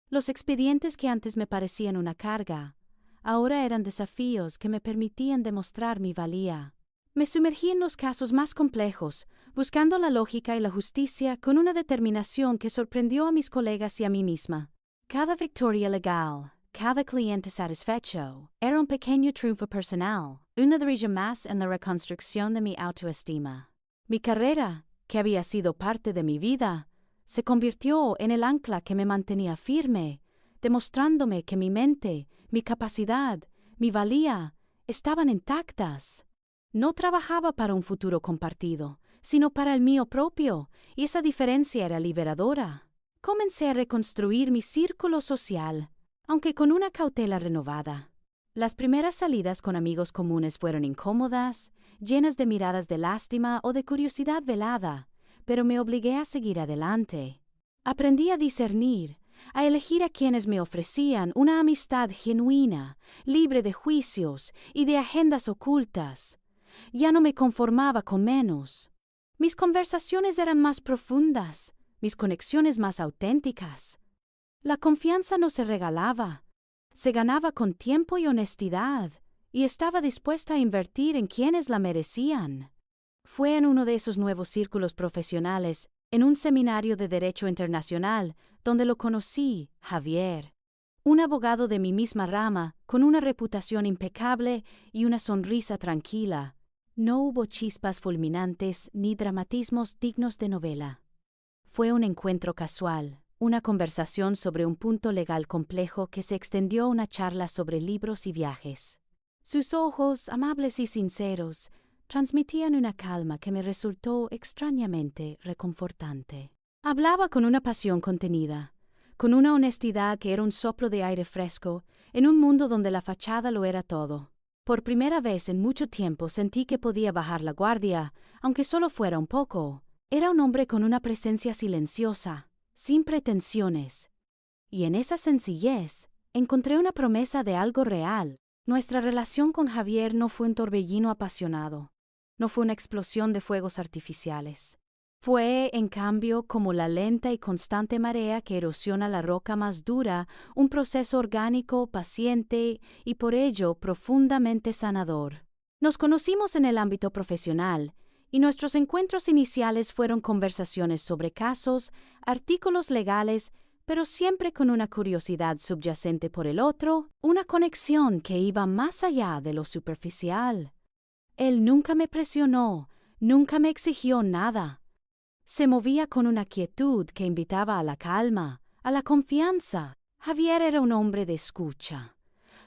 Los expedientes que antes me parecían una carga, ahora eran desafíos que me permitían demostrar mi valía. Me sumergí en los casos más complejos, buscando la lógica y la justicia con una determinación que sorprendió a mis colegas y a mí misma. Cada victoria legal, cada cliente satisfecho, era un pequeño triunfo personal, una ladrillo más en la reconstrucción de mi autoestima. Mi carrera, que había sido parte de mi vida, se convirtió en el ancla que me mantenía firme, demostrándome que mi mente, mi capacidad, mi valía estaban intactas. No trabajaba para un futuro compartido, sino para el mío propio, y esa diferencia era liberadora. Comencé a reconstruir mi círculo social, aunque con una cautela renovada. Las primeras salidas con amigos comunes fueron incómodas, llenas de miradas de lástima o de curiosidad velada, pero me obligué a seguir adelante. Aprendí a discernir, a elegir a quienes me ofrecían una amistad genuina, libre de juicios y de agendas ocultas. Ya no me conformaba con menos. Mis conversaciones eran más profundas, mis conexiones más auténticas. La confianza no se regalaba, se ganaba con tiempo y honestidad, y estaba dispuesta a invertir en quienes la merecían. Fue en uno de esos nuevos círculos profesionales, en un seminario de Derecho Internacional, donde lo conocí, Javier. Un abogado de mi misma rama, con una reputación impecable y una sonrisa tranquila. No hubo chispas fulminantes ni dramatismos dignos de novela. Fue un encuentro casual, una conversación sobre un punto legal complejo que se extendió a una charla sobre libros y viajes. Sus ojos, amables y sinceros, transmitían una calma que me resultó extrañamente reconfortante. Hablaba con una pasión contenida, con una honestidad que era un soplo de aire fresco, en un mundo donde la fachada lo era todo. Por primera vez en mucho tiempo sentí que podía bajar la guardia, aunque solo fuera un poco. Era un hombre con una presencia silenciosa, sin pretensiones. Y en esa sencillez encontré una promesa de algo real. Nuestra relación con Javier no fue un torbellino apasionado, no fue una explosión de fuegos artificiales. Fue, en cambio, como la lenta y constante marea que erosiona la roca más dura, un proceso orgánico, paciente y por ello profundamente sanador. Nos conocimos en el ámbito profesional, y nuestros encuentros iniciales fueron conversaciones sobre casos, artículos legales, pero siempre con una curiosidad subyacente por el otro, una conexión que iba más allá de lo superficial. Él nunca me presionó, nunca me exigió nada. Se movía con una quietud que invitaba a la calma, a la confianza. Javier era un hombre de escucha.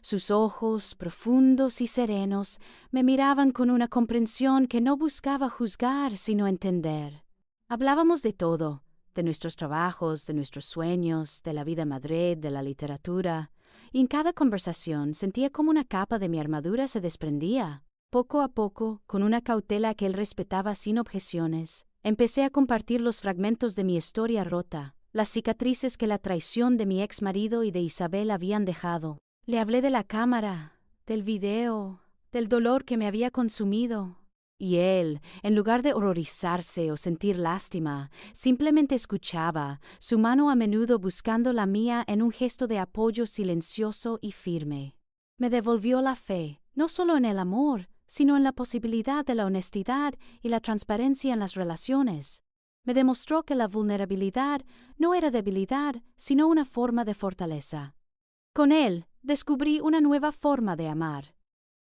Sus ojos, profundos y serenos, me miraban con una comprensión que no buscaba juzgar, sino entender. Hablábamos de todo, de nuestros trabajos, de nuestros sueños, de la vida en Madrid, de la literatura, y en cada conversación sentía como una capa de mi armadura se desprendía. Poco a poco, con una cautela que él respetaba sin objeciones, empecé a compartir los fragmentos de mi historia rota, las cicatrices que la traición de mi ex marido y de Isabel habían dejado. Le hablé de la cámara, del video, del dolor que me había consumido. Y él, en lugar de horrorizarse o sentir lástima, simplemente escuchaba, su mano a menudo buscando la mía en un gesto de apoyo silencioso y firme. Me devolvió la fe, no solo en el amor, sino en la posibilidad de la honestidad y la transparencia en las relaciones. Me demostró que la vulnerabilidad no era debilidad, sino una forma de fortaleza. Con él, descubrí una nueva forma de amar.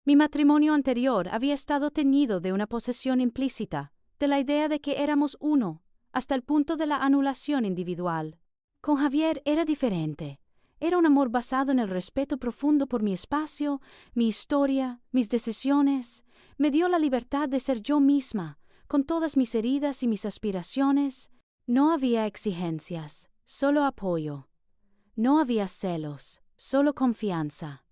Mi matrimonio anterior había estado teñido de una posesión implícita, de la idea de que éramos uno, hasta el punto de la anulación individual. Con Javier era diferente. Era un amor basado en el respeto profundo por mi espacio, mi historia, mis decisiones. Me dio la libertad de ser yo misma, con todas mis heridas y mis aspiraciones. No había exigencias, solo apoyo. No había celos, solo confianza.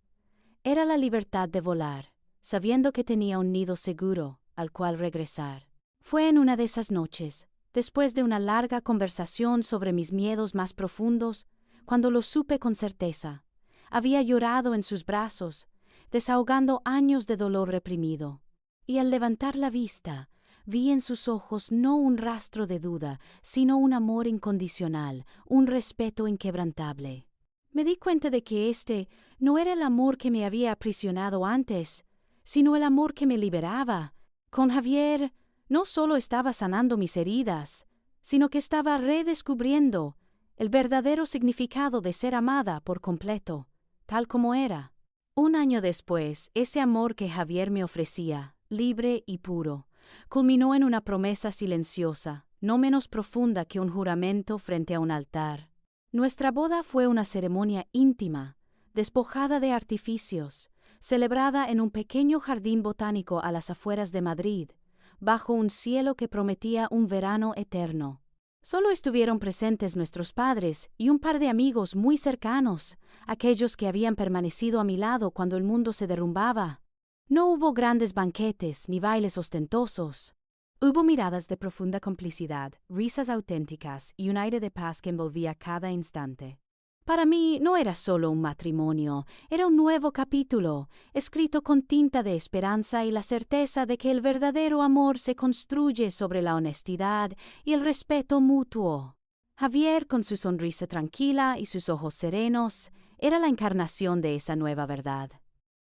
Era la libertad de volar, sabiendo que tenía un nido seguro al cual regresar. Fue en una de esas noches, después de una larga conversación sobre mis miedos más profundos, cuando lo supe con certeza. Había llorado en sus brazos, desahogando años de dolor reprimido. Y al levantar la vista, vi en sus ojos no un rastro de duda, sino un amor incondicional, un respeto inquebrantable. Me di cuenta de que este no era el amor que me había aprisionado antes, sino el amor que me liberaba. Con Javier no solo estaba sanando mis heridas, sino que estaba redescubriendo el verdadero significado de ser amada por completo, tal como era. Un año después, ese amor que Javier me ofrecía, libre y puro, culminó en una promesa silenciosa, no menos profunda que un juramento frente a un altar. Nuestra boda fue una ceremonia íntima, despojada de artificios, celebrada en un pequeño jardín botánico a las afueras de Madrid, bajo un cielo que prometía un verano eterno. Solo estuvieron presentes nuestros padres y un par de amigos muy cercanos, aquellos que habían permanecido a mi lado cuando el mundo se derrumbaba. No hubo grandes banquetes ni bailes ostentosos. Hubo miradas de profunda complicidad, risas auténticas y un aire de paz que envolvía cada instante. Para mí no era solo un matrimonio, era un nuevo capítulo, escrito con tinta de esperanza y la certeza de que el verdadero amor se construye sobre la honestidad y el respeto mutuo. Javier, con su sonrisa tranquila y sus ojos serenos, era la encarnación de esa nueva verdad.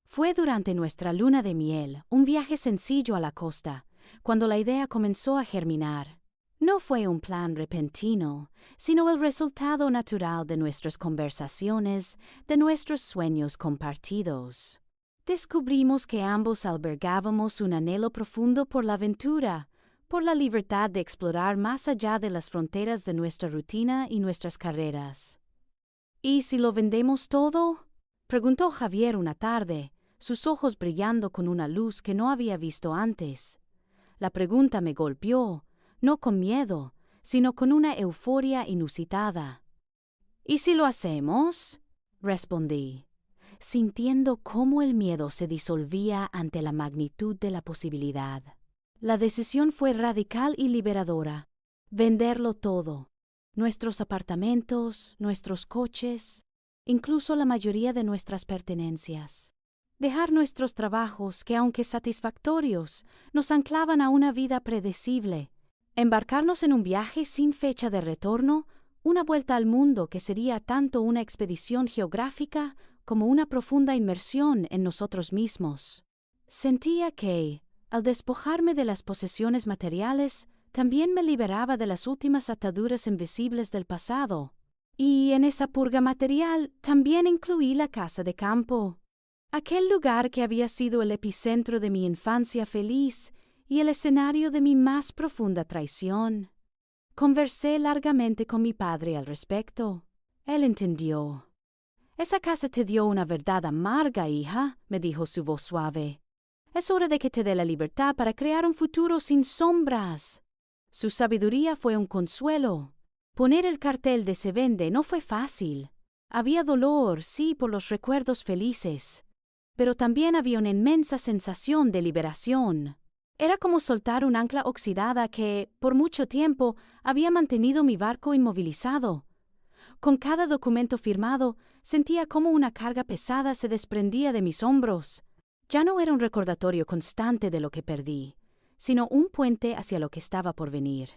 Fue durante nuestra luna de miel, un viaje sencillo a la costa, cuando la idea comenzó a germinar. No fue un plan repentino, sino el resultado natural de nuestras conversaciones, de nuestros sueños compartidos. Descubrimos que ambos albergábamos un anhelo profundo por la aventura, por la libertad de explorar más allá de las fronteras de nuestra rutina y nuestras carreras. ¿Y si lo vendemos todo?, preguntó Javier una tarde, sus ojos brillando con una luz que no había visto antes. La pregunta me golpeó, no con miedo, sino con una euforia inusitada. ¿Y si lo hacemos?, respondí, sintiendo cómo el miedo se disolvía ante la magnitud de la posibilidad. La decisión fue radical y liberadora. Venderlo todo, nuestros apartamentos, nuestros coches, incluso la mayoría de nuestras pertenencias. Dejar nuestros trabajos que, aunque satisfactorios, nos anclaban a una vida predecible. Embarcarnos en un viaje sin fecha de retorno, una vuelta al mundo que sería tanto una expedición geográfica como una profunda inmersión en nosotros mismos. Sentía que, al despojarme de las posesiones materiales, también me liberaba de las últimas ataduras invisibles del pasado. Y en esa purga material también incluí la casa de campo. Aquel lugar que había sido el epicentro de mi infancia feliz y el escenario de mi más profunda traición. Conversé largamente con mi padre al respecto. Él entendió. «Esa casa te dio una verdad amarga, hija», me dijo su voz suave. «Es hora de que te dé la libertad para crear un futuro sin sombras». Su sabiduría fue un consuelo. Poner el cartel de «Se vende» no fue fácil. Había dolor, sí, por los recuerdos felices, pero también había una inmensa sensación de liberación. Era como soltar un ancla oxidada que, por mucho tiempo, había mantenido mi barco inmovilizado. Con cada documento firmado, sentía como una carga pesada se desprendía de mis hombros. Ya no era un recordatorio constante de lo que perdí, sino un puente hacia lo que estaba por venir.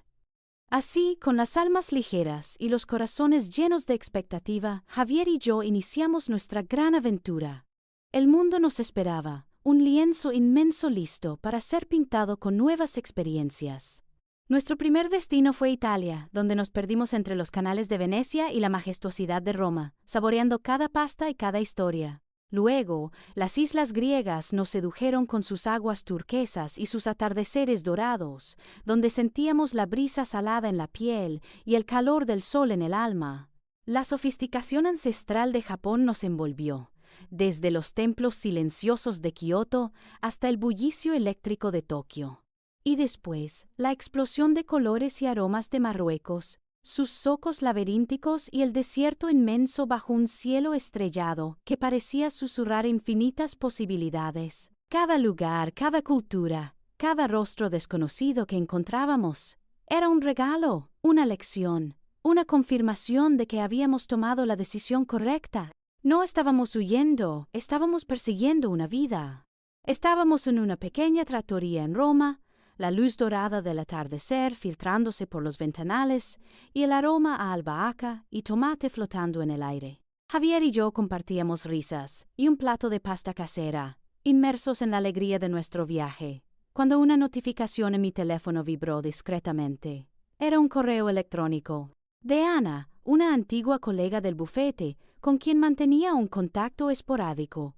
Así, con las almas ligeras y los corazones llenos de expectativa, Javier y yo iniciamos nuestra gran aventura. El mundo nos esperaba, un lienzo inmenso listo para ser pintado con nuevas experiencias. Nuestro primer destino fue Italia, donde nos perdimos entre los canales de Venecia y la majestuosidad de Roma, saboreando cada pasta y cada historia. Luego, las islas griegas nos sedujeron con sus aguas turquesas y sus atardeceres dorados, donde sentíamos la brisa salada en la piel y el calor del sol en el alma. La sofisticación ancestral de Japón nos envolvió, desde los templos silenciosos de Kioto hasta el bullicio eléctrico de Tokio. Y después, la explosión de colores y aromas de Marruecos, sus zocos laberínticos y el desierto inmenso bajo un cielo estrellado que parecía susurrar infinitas posibilidades. Cada lugar, cada cultura, cada rostro desconocido que encontrábamos, era un regalo, una lección, una confirmación de que habíamos tomado la decisión correcta. No estábamos huyendo, estábamos persiguiendo una vida. Estábamos en una pequeña trattoria en Roma, la luz dorada del atardecer filtrándose por los ventanales y el aroma a albahaca y tomate flotando en el aire. Javier y yo compartíamos risas y un plato de pasta casera, inmersos en la alegría de nuestro viaje, cuando una notificación en mi teléfono vibró discretamente. Era un correo electrónico de Ana, una antigua colega del bufete, con quien mantenía un contacto esporádico.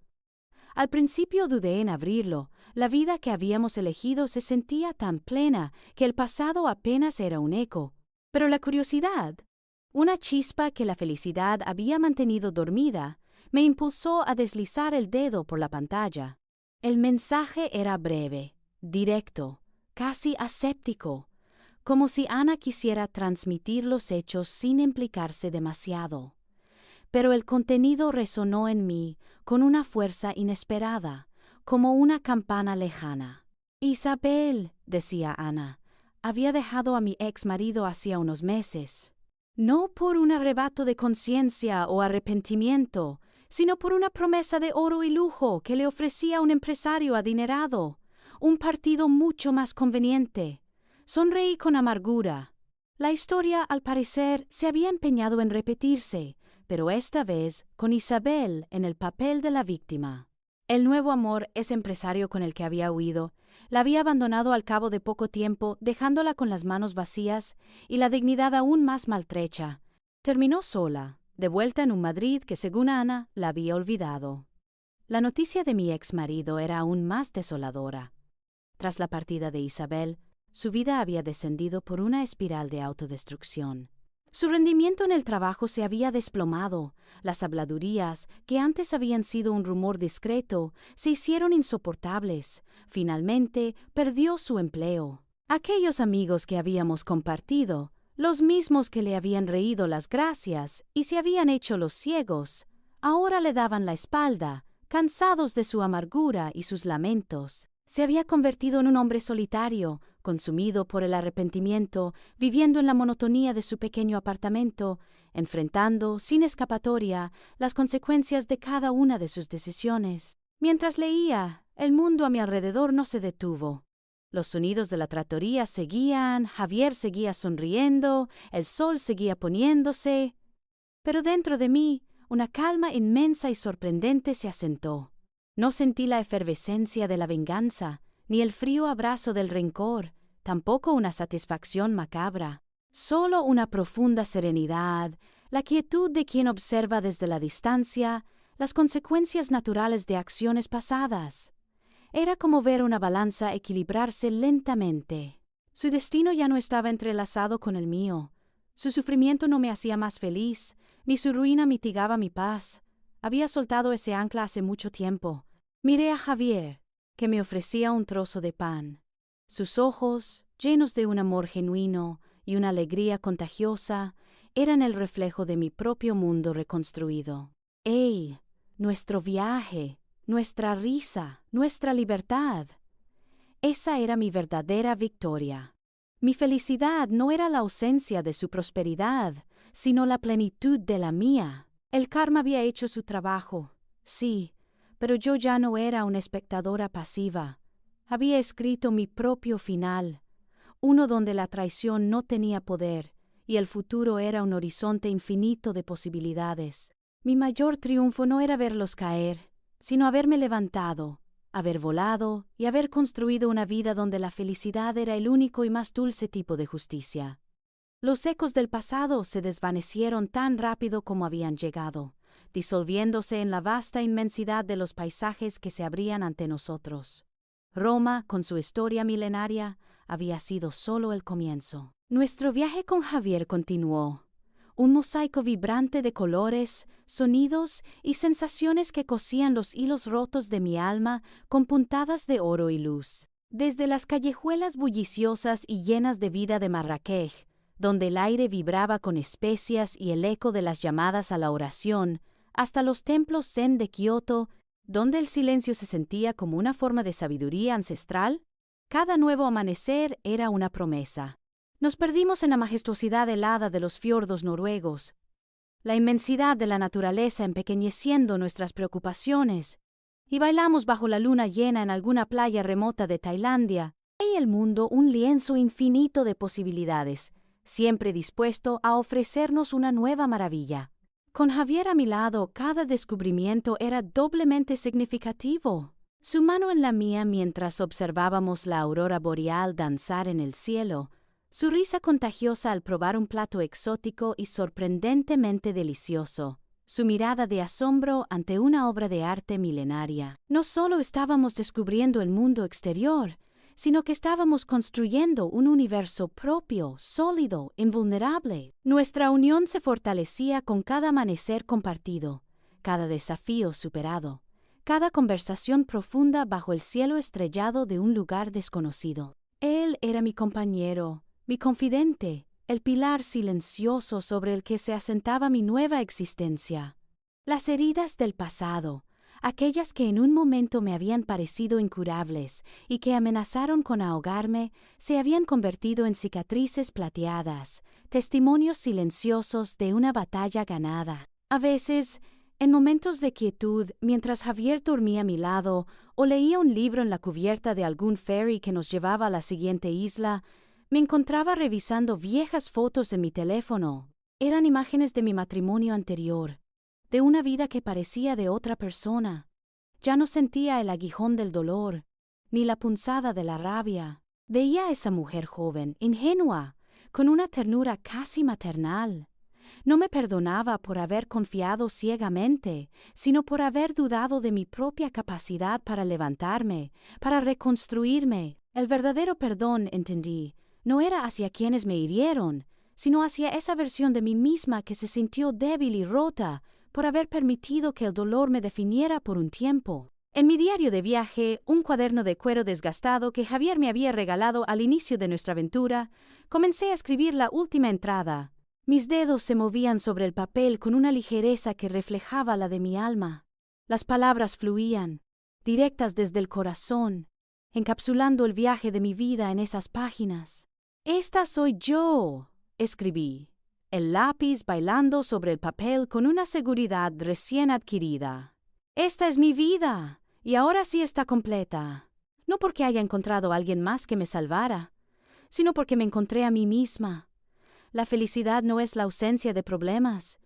Al principio dudé en abrirlo. La vida que habíamos elegido se sentía tan plena que el pasado apenas era un eco. Pero la curiosidad, una chispa que la felicidad había mantenido dormida, me impulsó a deslizar el dedo por la pantalla. El mensaje era breve, directo, casi aséptico, como si Ana quisiera transmitir los hechos sin implicarse demasiado. Pero el contenido resonó en mí con una fuerza inesperada, como una campana lejana. «Isabel», decía Ana, «había dejado a mi ex marido hacía unos meses. No por un arrebato de conciencia o arrepentimiento, sino por una promesa de oro y lujo que le ofrecía un empresario adinerado, un partido mucho más conveniente». Sonreí con amargura. La historia, al parecer, se había empeñado en repetirse, pero esta vez con Isabel en el papel de la víctima. El nuevo amor, ese empresario con el que había huido, la había abandonado al cabo de poco tiempo, dejándola con las manos vacías y la dignidad aún más maltrecha. Terminó sola, de vuelta en un Madrid que, según Ana, la había olvidado. La noticia de mi ex marido era aún más desoladora. Tras la partida de Isabel, su vida había descendido por una espiral de autodestrucción. Su rendimiento en el trabajo se había desplomado. Las habladurías, que antes habían sido un rumor discreto, se hicieron insoportables. Finalmente, perdió su empleo. Aquellos amigos que habíamos compartido, los mismos que le habían reído las gracias y se habían hecho los ciegos, ahora le daban la espalda, cansados de su amargura y sus lamentos. Se había convertido en un hombre solitario, consumido por el arrepentimiento, viviendo en la monotonía de su pequeño apartamento, enfrentando, sin escapatoria, las consecuencias de cada una de sus decisiones. Mientras leía, el mundo a mi alrededor no se detuvo. Los sonidos de la trattoria seguían, Javier seguía sonriendo, el sol seguía poniéndose. Pero dentro de mí, una calma inmensa y sorprendente se asentó. No sentí la efervescencia de la venganza, ni el frío abrazo del rencor, tampoco una satisfacción macabra. Solo una profunda serenidad, la quietud de quien observa desde la distancia las consecuencias naturales de acciones pasadas. Era como ver una balanza equilibrarse lentamente. Su destino ya no estaba entrelazado con el mío. Su sufrimiento no me hacía más feliz, ni su ruina mitigaba mi paz. Había soltado ese ancla hace mucho tiempo. Miré a Javier, que me ofrecía un trozo de pan. Sus ojos, llenos de un amor genuino y una alegría contagiosa, eran el reflejo de mi propio mundo reconstruido. ¡Ey! Nuestro viaje, nuestra risa, nuestra libertad. Esa era mi verdadera victoria. Mi felicidad no era la ausencia de su prosperidad, sino la plenitud de la mía. El karma había hecho su trabajo, sí, pero yo ya no era una espectadora pasiva. Había escrito mi propio final, uno donde la traición no tenía poder y el futuro era un horizonte infinito de posibilidades. Mi mayor triunfo no era verlos caer, sino haberme levantado, haber volado y haber construido una vida donde la felicidad era el único y más dulce tipo de justicia. Los ecos del pasado se desvanecieron tan rápido como habían llegado, disolviéndose en la vasta inmensidad de los paisajes que se abrían ante nosotros. Roma, con su historia milenaria, había sido solo el comienzo. Nuestro viaje con Javier continuó. Un mosaico vibrante de colores, sonidos y sensaciones que cosían los hilos rotos de mi alma con puntadas de oro y luz. Desde las callejuelas bulliciosas y llenas de vida de Marrakech, donde el aire vibraba con especias y el eco de las llamadas a la oración, hasta los templos zen de Kioto, donde el silencio se sentía como una forma de sabiduría ancestral, cada nuevo amanecer era una promesa. Nos perdimos en la majestuosidad helada de los fiordos noruegos, la inmensidad de la naturaleza empequeñeciendo nuestras preocupaciones, y bailamos bajo la luna llena en alguna playa remota de Tailandia, y el mundo un lienzo infinito de posibilidades, siempre dispuesto a ofrecernos una nueva maravilla. Con Javier a mi lado, cada descubrimiento era doblemente significativo. Su mano en la mía mientras observábamos la aurora boreal danzar en el cielo, su risa contagiosa al probar un plato exótico y sorprendentemente delicioso, su mirada de asombro ante una obra de arte milenaria. No solo estábamos descubriendo el mundo exterior, sino que estábamos construyendo un universo propio, sólido, invulnerable. Nuestra unión se fortalecía con cada amanecer compartido, cada desafío superado, cada conversación profunda bajo el cielo estrellado de un lugar desconocido. Él era mi compañero, mi confidente, el pilar silencioso sobre el que se asentaba mi nueva existencia. Las heridas del pasado, aquellas que en un momento me habían parecido incurables y que amenazaron con ahogarme, se habían convertido en cicatrices plateadas, testimonios silenciosos de una batalla ganada. A veces, en momentos de quietud, mientras Javier dormía a mi lado o leía un libro en la cubierta de algún ferry que nos llevaba a la siguiente isla, me encontraba revisando viejas fotos en mi teléfono. Eran imágenes de mi matrimonio anterior, de una vida que parecía de otra persona. Ya no sentía el aguijón del dolor, ni la punzada de la rabia. Veía a esa mujer joven, ingenua, con una ternura casi maternal. No me perdonaba por haber confiado ciegamente, sino por haber dudado de mi propia capacidad para levantarme, para reconstruirme. El verdadero perdón, entendí, no era hacia quienes me hirieron, sino hacia esa versión de mí misma que se sintió débil y rota por haber permitido que el dolor me definiera por un tiempo. En mi diario de viaje, un cuaderno de cuero desgastado que Javier me había regalado al inicio de nuestra aventura, comencé a escribir la última entrada. Mis dedos se movían sobre el papel con una ligereza que reflejaba la de mi alma. Las palabras fluían, directas desde el corazón, encapsulando el viaje de mi vida en esas páginas. «Esta soy yo», escribí, el lápiz bailando sobre el papel con una seguridad recién adquirida. «Esta es mi vida, y ahora sí está completa. No porque haya encontrado a alguien más que me salvara, sino porque me encontré a mí misma. La felicidad no es la ausencia de problemas,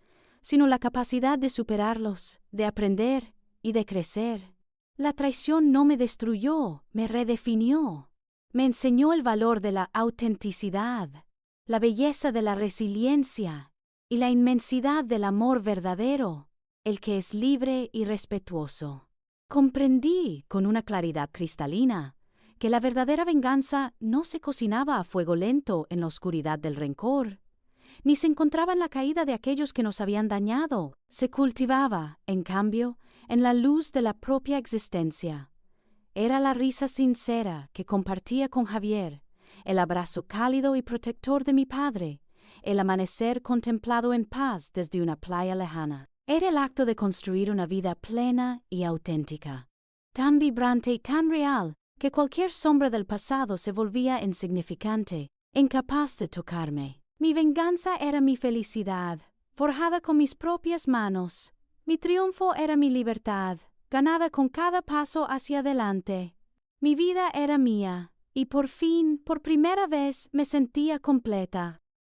sino la capacidad de superarlos, de aprender y de crecer». La traición no me destruyó, me redefinió. Me enseñó el valor de la autenticidad, la belleza de la resiliencia y la inmensidad del amor verdadero, el que es libre y respetuoso. Comprendí, con una claridad cristalina, que la verdadera venganza no se cocinaba a fuego lento en la oscuridad del rencor, ni se encontraba en la caída de aquellos que nos habían dañado. Se cultivaba, en cambio, en la luz de la propia existencia. Era la risa sincera que compartía con Javier, el abrazo cálido y protector de mi padre, el amanecer contemplado en paz desde una playa lejana. Era el acto de construir una vida plena y auténtica, tan vibrante y tan real que cualquier sombra del pasado se volvía insignificante, incapaz de tocarme. Mi venganza era mi felicidad, forjada con mis propias manos. Mi triunfo era mi libertad, ganada con cada paso hacia adelante. Mi vida era mía, y por fin, por primera vez, me sentía completa.